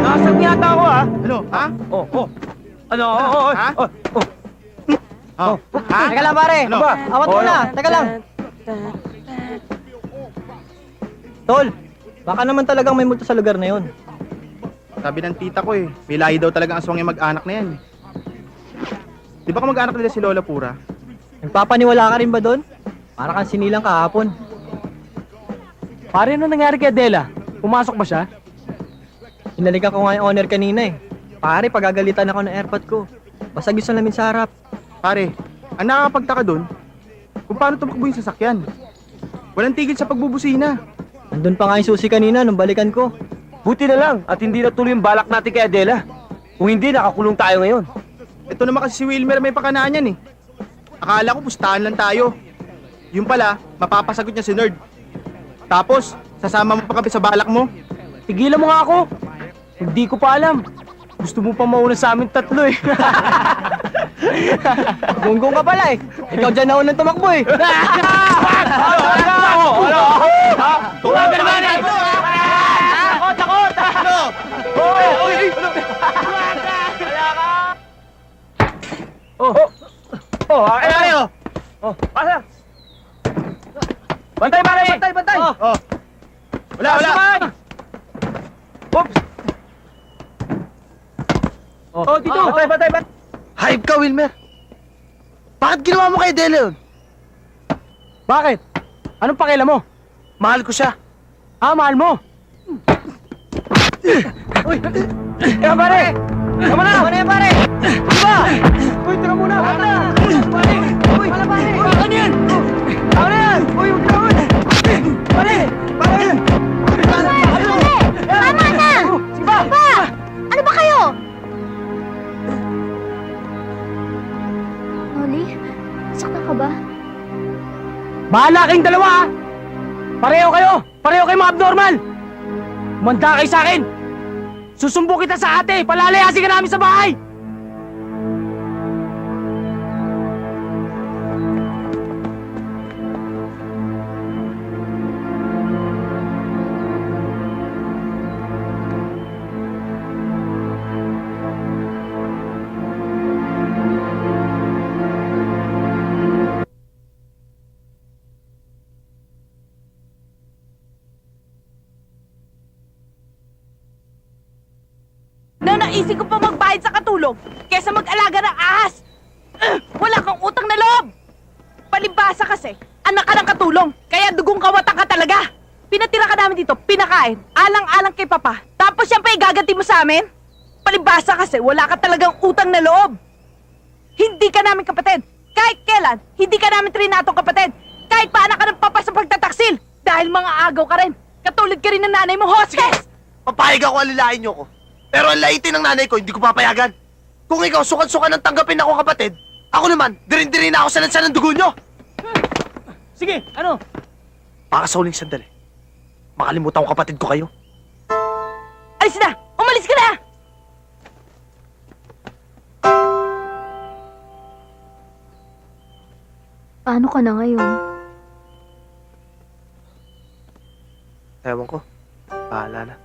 Nakasag yata ako ha? Ano? Ha? Oh. Ano? Oh. Ha? Ha? Ha? Teka lang pare! Ano? Awat mo na! Teka lang! Tol, baka naman talagang may multo sa lugar na yon. Sabi ng tita ko eh, may lahi daw talaga ang aswang yung mag-anak na yan. Di ba mag-anak nila si Lola Pura? Nagpapaniwala ka rin ba doon? Para kang sinilang kahapon. Pare, ano nangyari kay Adela? Pumasok ba siya? Hinalikan ko nga yung owner kanina eh. Pare, pagagalitan ako ng airpod ko. Basag yung salamin sa harap. Pare, ang nakakapagtaka doon, kung paano tumakbo yung sasakyan. Walang tigil sa pagbubusina. Andun pa nga yung susi kanina nung balikan ko. Buti na lang at hindi natuloy yung balak natin kay Adela. Kung hindi, nakakulong tayo ngayon. Ito naman kasi si Wilmer may pakanaan yan eh. Akala ko pustahan lang tayo. Yung pala, mapapasagot niya si Nerd. Tapos, sasama mo pa kami sa balak mo. Tigilan mo nga ako. Hindi ko pa alam. Gusto mo pa mauna sa amin tatlo eh. Gunggong ka pala eh. Ikaw dyan na unang tumakbo eh. Tuwa ka naman eh! Takot! Ano? Akin na kayo! Pasa! Bantay, pare! Bantay! Oh. Wala! Oops! Dito! Bantay! Hype ka, Wilmer! Bakit ginawa mo kay Adela yun? Bakit? Anong pakialam mo? Mahal ko siya. Mahal mo? Uy! Teka pare! Tama na! Tama na yan pare! Diba? Uy, tira muna! Tama na! Pare! Uy! Pala pare! Ano yan? Tama na yan! Uy, huwag na! Pare! Pare! Tama na! Siba! Pa! Ano ba kayo? Noli, sakta ka ba? Bahala kayong dalawa ha! Pareho kayo! Pareho kayo mga abnormal! Manda kayo sa akin! Susumbo kita sa ate! Palalayasin ka namin sa bahay! Na naisip ko pa magbayad sa katulong kesa mag-alaga ng ahas. Wala kang utang na loob. Palibasa kasi, anak ka ng katulong, kaya dugong kawatan ka talaga. Pinatira ka namin dito, pinakain, alang-alang kay Papa. Tapos yan pa igaganti mo sa amin? Palibasa kasi, wala ka talagang utang na loob. Hindi ka namin kapatid. Kahit kailan, hindi ka namin trinatong kapatid. Kahit pa anak ka ng Papa sa pagtataksil. Dahil mga agaw ka rin. Katulad ka rin ng nanay mo, hostess! Papayag ako alilain niyo ko. Pero ang laitin ng nanay ko, hindi ko papayagan. Kung ikaw sukan-sukan ng tanggapin ako kapatid, ako naman, dirin-dirin na ako sa lansa ng dugo niyo. Sige, ano? Baka sa huling sandali, makalimutan ko kapatid ko kayo. Alis na! Umalis ka na! Paano ka na ngayon? Ewan ko, bahala na.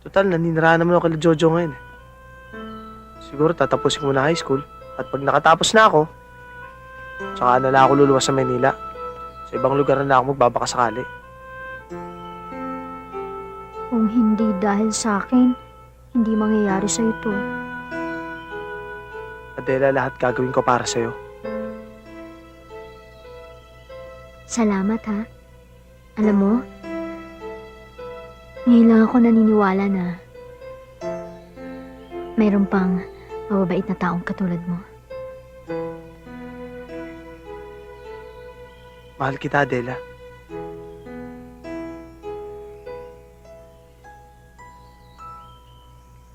Total, naninirahan naman ako kay Jojo ngayon eh. Siguro tatapusin ko muna high school. At pag nakatapos na ako, tsaka na lang ako luluwas sa Manila. Sa ibang lugar na ako magbabakasakali. Kung hindi dahil sa akin, hindi mangyayari sa ito. Adela, lahat gagawin ko para sa'yo. Salamat ha. Alam mo, ngayon lang ako naniniwala na mayroon pang mababait na taong katulad mo. Mahal kita, Adela.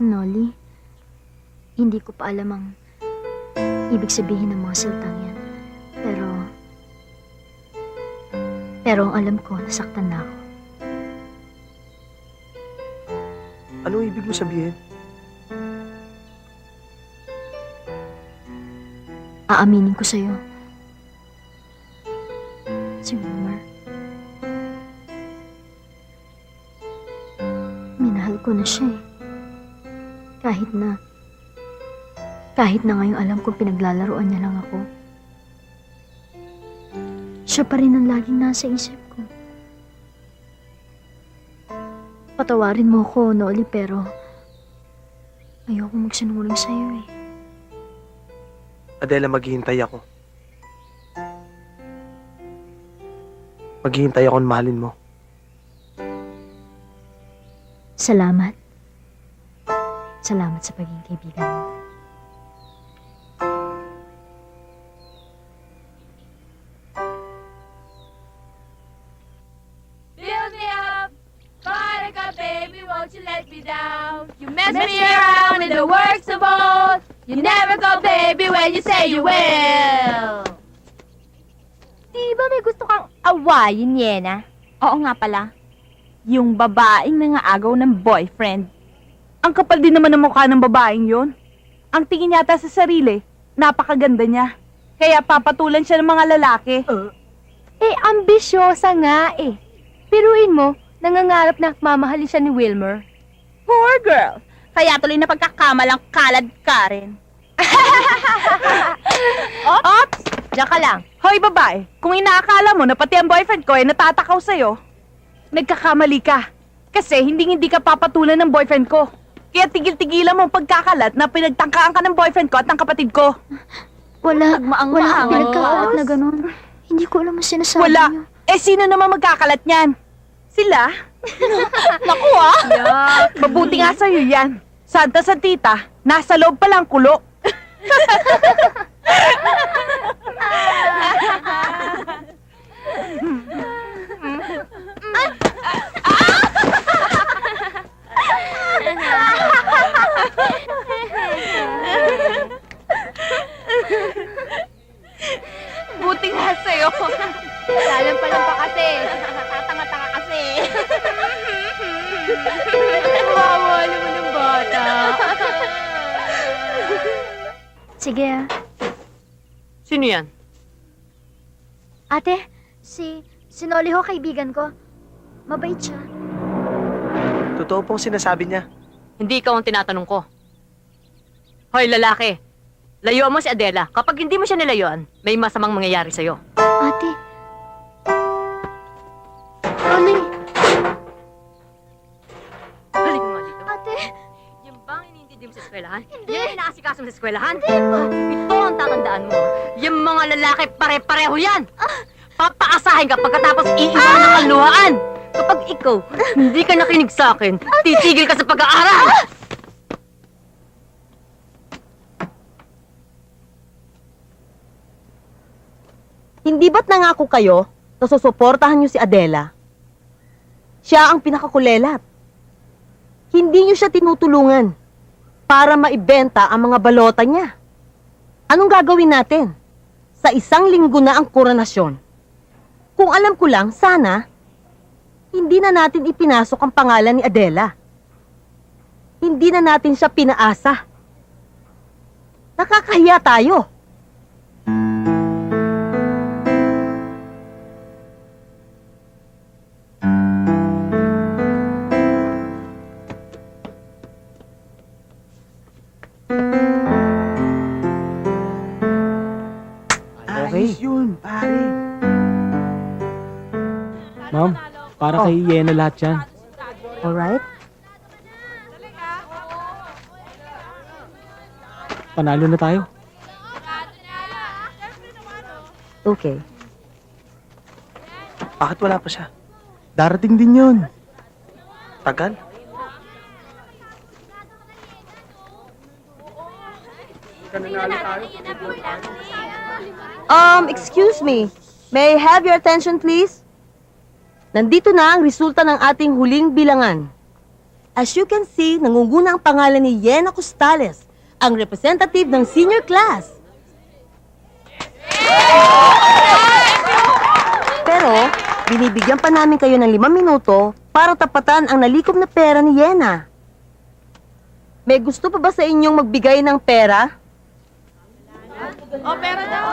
Noli, hindi ko pa alam ang ibig sabihin ng mga salitang yan. Pero ang alam ko, nasaktan na ako. Anong ibig mo sabihin? Aaminin ko sa'yo. Si Wilmer. Minahal ko na siya eh. Kahit na ngayong alam kong pinaglalaroan niya lang ako. Siya pa rin ang laging nasa isip ko. Patawarin mo ko, Noli, pero ayoko magsinungaling sa'yo eh. Adela, maghihintay ako. Maghihintay ako na mahalin mo. Salamat. Salamat sa pagiging kaibigan mo. Build me up, Buttercup baby, won't you let me down? You mess me around in the works of old. You never go baby when you say you will. Di ba may gusto kang awayin, Yena? Oo nga pala. Yung babaeng nangaagaw ng boyfriend. Ang kapal din naman ng mukha ng babaeng yon. Ang tingin yata sa sarili, napakaganda niya. Kaya papatulan siya ng mga lalaki. Eh, ambisyosa nga eh. Piruin mo, nangangarap na mamahalin siya ni Wilmer. Poor girl. Kaya tuloy na pagkakamalang kalad ka rin. Ops! Diyan ka lang. Hoy babae, kung inaakala mo na pati ang boyfriend ko ay natatakaw sa'yo, nagkakamali ka. Kasi hindi ka papatulan ng boyfriend ko. Kaya tigil-tigilan mo ang pagkakalat na pinagtangkaan ka ng boyfriend ko at ng kapatid ko. Wala Nagmaang-maang. akong pinagkakalat na ganun. Hindi ko alam ang sinasabi Wala. niyo. Eh, sino naman magkakalat niyan? Sila? Naku Mabuti nga sa'yo yan. Santa sa tita, nasa loob pa lang kulo. Buti nga sa'yo. Lalampa pa kasi. Tatanga-tanga kasi. Wawa naman ng bata. Sige ah. Sino yan? Ate, si Noli ho, kaibigan ko. Mabait siya. Totoo pong sinasabi niya. Hindi ikaw ang tinatanong ko. Hoy, lalaki. Layuan mo si Adela. Kapag hindi mo siya nilayuan, may masamang mangyayari sa'yo. Ate. Noli. Halika nga dito. Ate. Yung bang iniintindi mo sa eskwelahan? Hindi. Yan ang inaasikaso mo sa eskwelahan? Hindi pa. Ito ang tatandaan mo. Yung mga lalaki pare-pareho yan. Papaasahin ka pagkatapos iiwan ng kaluhaan. Kapag ikaw, hindi ka nakinig sa akin, titigil ka sa pag-aaral. Hindi ba't nangako kayo na susuportahan niyo si Adela? Siya ang pinakakulelat. Hindi niyo siya tinutulungan para maibenta ang mga balota niya. Anong gagawin natin? Sa 1 linggo na ang koronasyon. Kung alam ko lang, sana, hindi na natin ipinasok ang pangalan ni Adela. Hindi na natin siya pinaasa. Nakakahiya tayo. Ayos yun, pare. Ma'am, para kay Yena lahat yan. Alright? Panalo na tayo. Okay. Bakit wala pa siya? Darating din yun. Tagal? Excuse me. May I have your attention, please? Nandito na ang resulta ng ating huling bilangan. As you can see, nangunguna ang pangalan ni Yena Costales, ang representative ng senior class. Pero, Binibigyan pa namin kayo ng 5 minuto para tapatan ang nalikom na pera ni Yena. May gusto pa ba sa inyong magbigay ng pera? O, pera daw.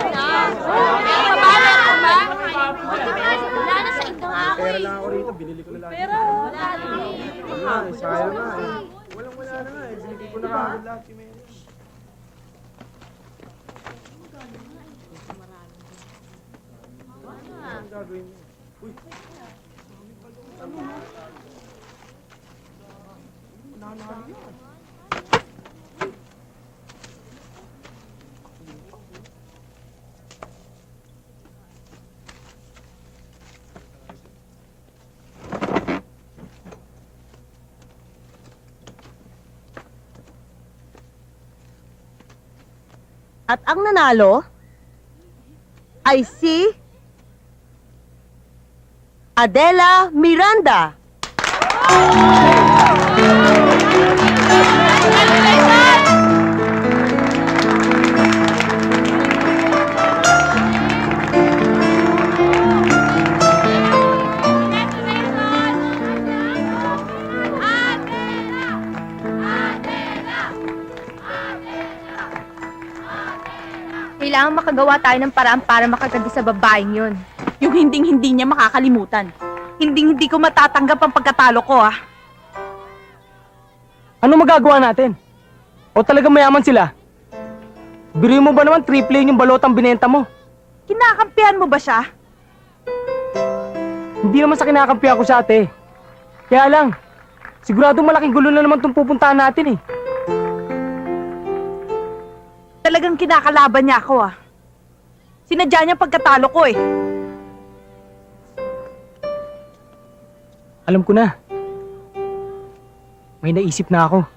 Pera lang ako rito, binili ko na lang. Pera, sayang nga eh. Walang-wala na nga eh, binili ko na kagad lahat si Mary. Ang gagawin mo? Uy! At ang nanalo ay si Adela Miranda. Kailangan makagawa tayo ng paraan para makaganda sa babaeng yun. Yung hinding-hindi niya makakalimutan. Hinding-hindi ko matatanggap ang pagkatalo ko, ah. Ano magagawa natin? O talagang mayaman sila? Biruin mo ba naman triple yung balotang binenta mo? Kinakampihan mo ba siya? Hindi naman sa kinakampihan ko siya, ate. Kaya lang, siguradong malaking gulo na naman itong pupuntahan natin eh. Talagang kinakalaban niya ako, ah. Sinadya niya pagkatalo ko, eh. Alam ko na. May naisip na ako.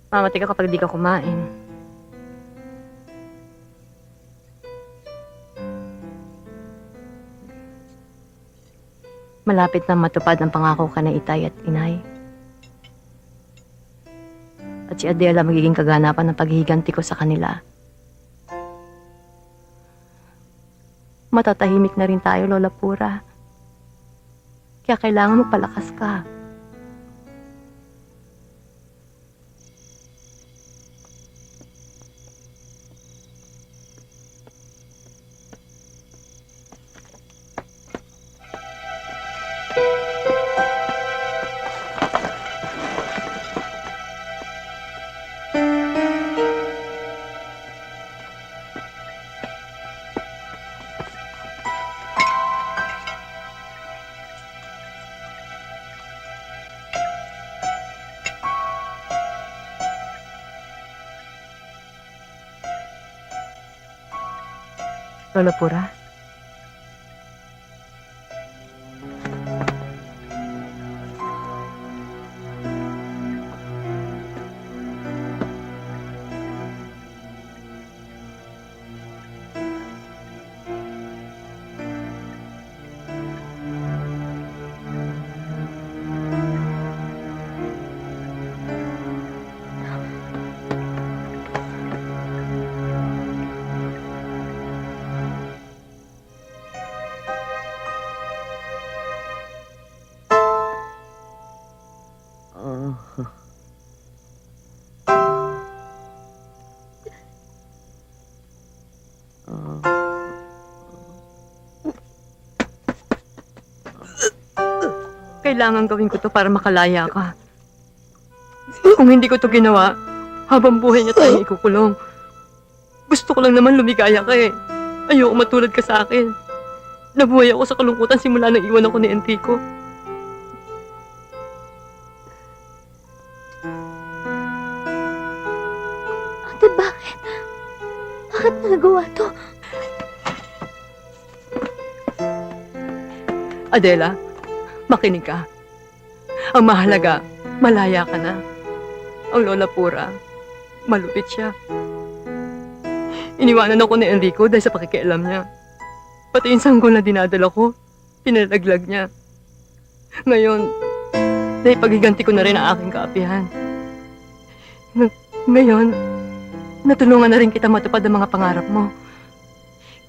Mamatay ka kapag di ka kumain. Malapit na matupad ang pangako ka na itay at inay. At si Adela magiging kaganapan ng paghihiganti ko sa kanila. Matatahimik na rin tayo, Lola Pura. Kaya kailangan magpalakas ka. Lola Pura? Kailangan gawin ko to para makalaya ka. Kung hindi ko to ginawa, habang buhay niya tayong ikukulong. Gusto ko lang naman lumigaya ka eh. Ayoko matulad ka sa akin. Nabuhay ako sa kalungkutan simula nang iwan ako ni Enrico. Bakit nagawa to? Adela, makinig ka. Ang mahalaga, malaya ka na. Ang Lola Pura, malupit siya. Iniwanan ako ni Enrico dahil sa pakikialam niya. Pati yung sanggol na dinadala ko, pinalaglag niya. Ngayon, naipaghiganti ko na rin ang aking kaapihan. Ngayon, natulungan na rin kita matupad ang mga pangarap mo.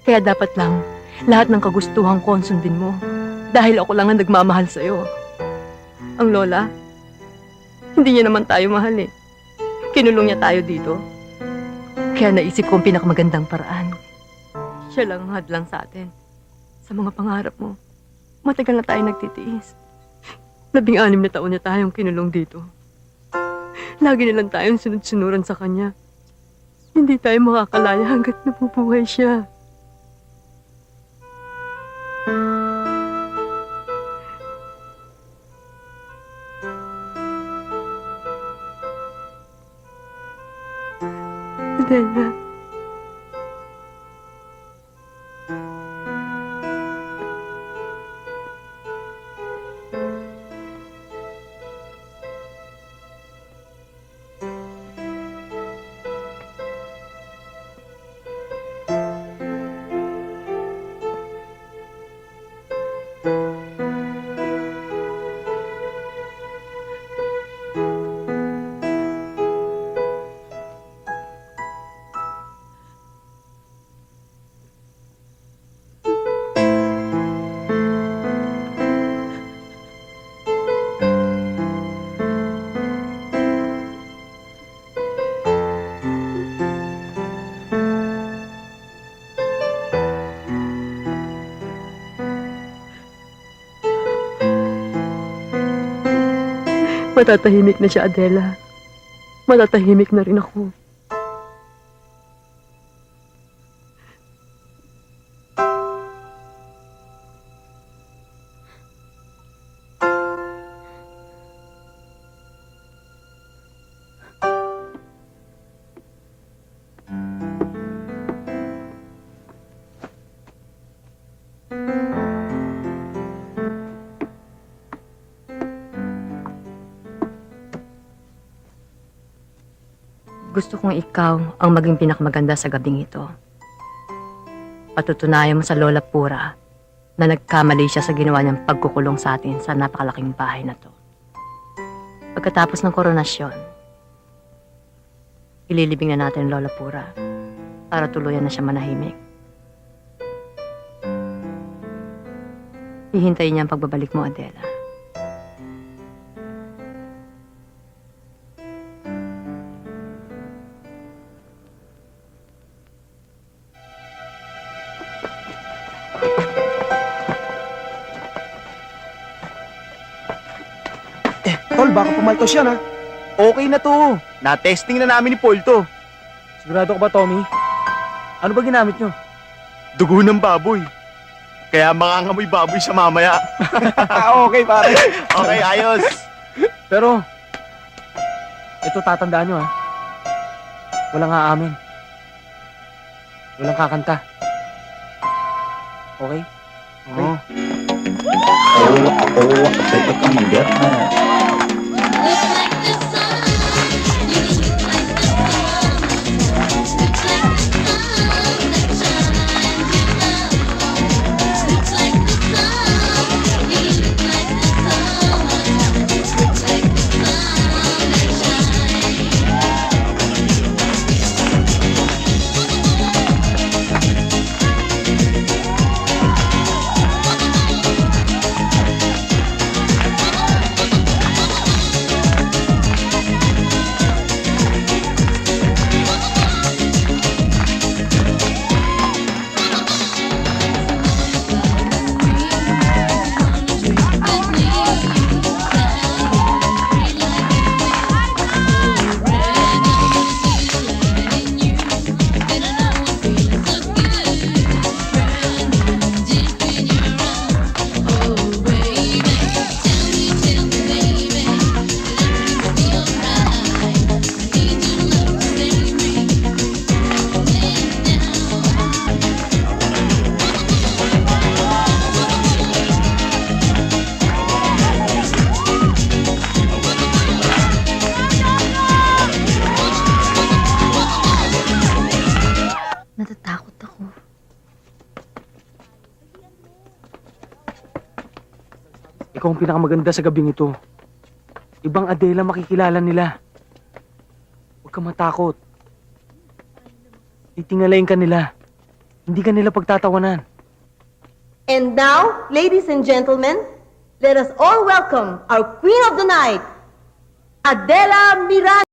Kaya dapat lang, lahat ng kagustuhan ko ang sundin mo. Dahil ako lang ang nagmamahal sa'yo. Ang Lola, hindi niya naman tayo mahal eh. Kinulong niya tayo dito. Kaya naisip ko ang pinakamagandang paraan. Siya lang ang hadlang sa atin. Sa mga pangarap mo, matagal na tayo nagtitiis. 16 na taon niya tayong kinulong dito. Lagi na lang tayong sunod-sunuran sa kanya. Hindi tayo makakalaya hanggat nabubuhay siya. Adela. Matatahimik na siya, Adela. Matatahimik na rin ako. Gusto kong ikaw ang maging pinakamaganda sa gabing ito. Patutunayan mo sa Lola Pura na nagkamali siya sa ginawa niyang pagkukulong sa atin sa napakalaking bahay na to. Pagkatapos ng koronasyon, ililibing na natin Lola Pura para tuluyan na siya manahimik. Hihintayin niya ang pagbabalik mo, Adela. Tol, baka pumaltos yan ha. Okay na to. Na-testing na namin ni Paul to. Sigurado ka ba, Tommy? Ano ba ginamit nyo? Dugo ng baboy. Kaya makangamoy baboy sa mamaya. Okay, pare. Okay, ayos. Pero, ito tatandaan nyo ha. Walang aamin. Walang kakanta. Okay? Okay? Ikaw ang pinakamaganda sa gabing ito. Ibang Adela makikilala nila. Huwag ka matakot. Titingalain ka nila. Hindi ka nila pagtatawanan. And now, ladies and gentlemen, let us all welcome our queen of the night, Adela Miranda.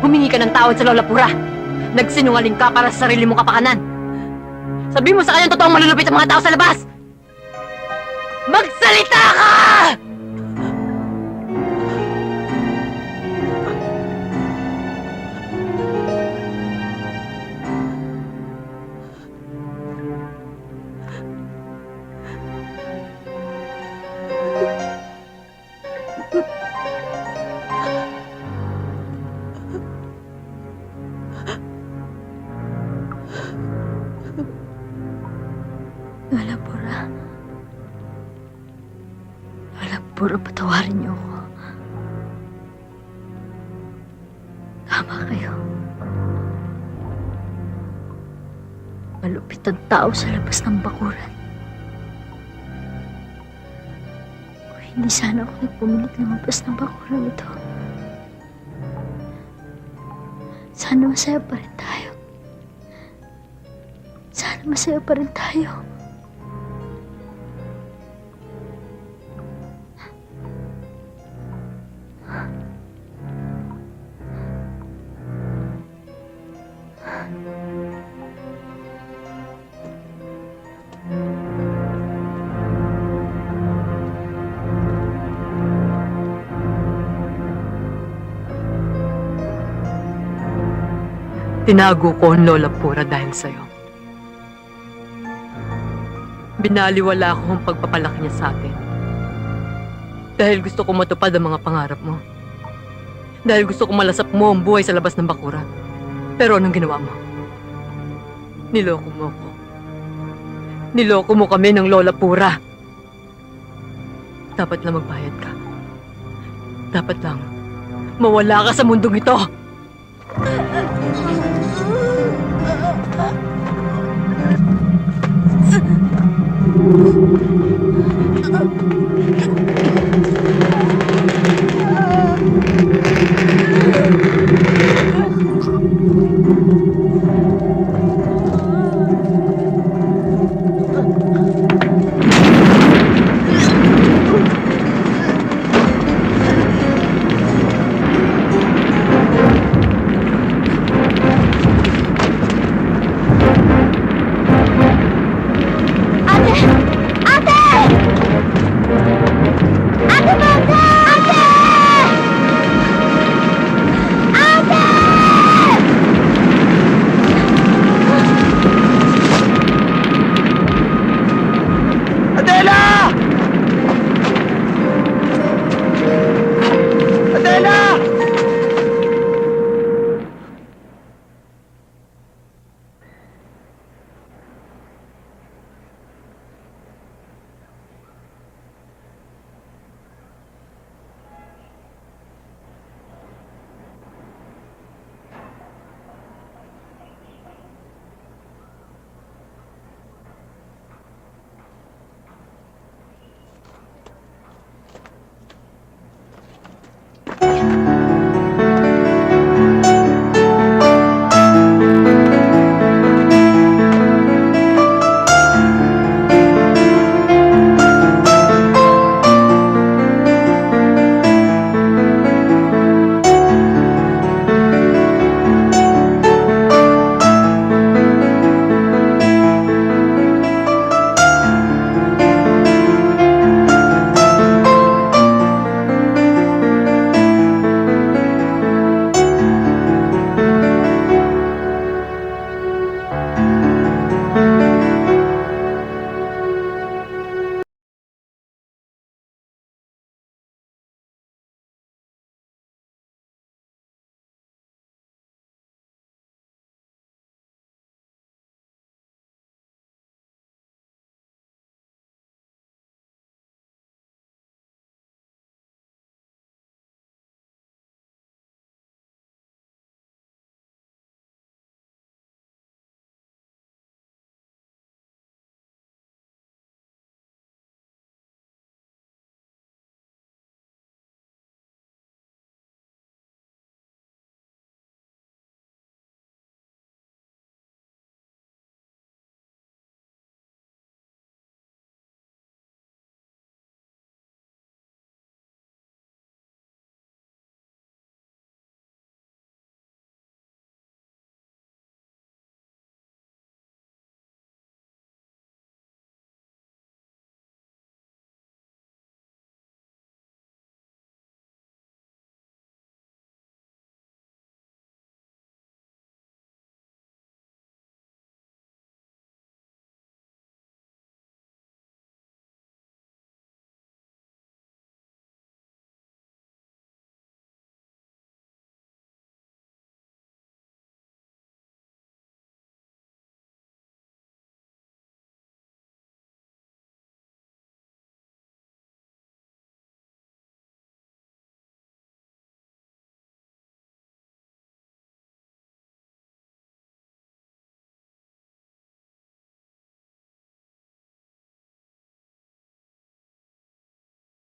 humingi ka ng tawad sa Lola Pura. Nagsinungaling ka para sa sarili mong kapakanan. Sabi mo sa kanya totoong malulupit ang mga tao sa labas! Magsalita ka! Lola Pura. Lola Pura, patawarin niyo ako. Tama kayo. Malupit ang tao sa labas ng bakuran. Kung hindi sana ako nagpumilit lumabas ng bakuran ito. Sana masaya pa rin tayo. Sana masaya pa rin tayo. Tinago ko ang Lola Pura dahil sa'yo. Binaliwala ko ang pagpapalaki niya sa atin. Dahil gusto ko matupad ang mga pangarap mo. Dahil gusto ko malasap mo ang buhay sa labas ng bakura. Pero anong ginawa mo? Niloko mo ko. Niloko mo kami ng Lola Pura. Dapat lang magbayad ka. Dapat lang mawala ka sa mundong ito.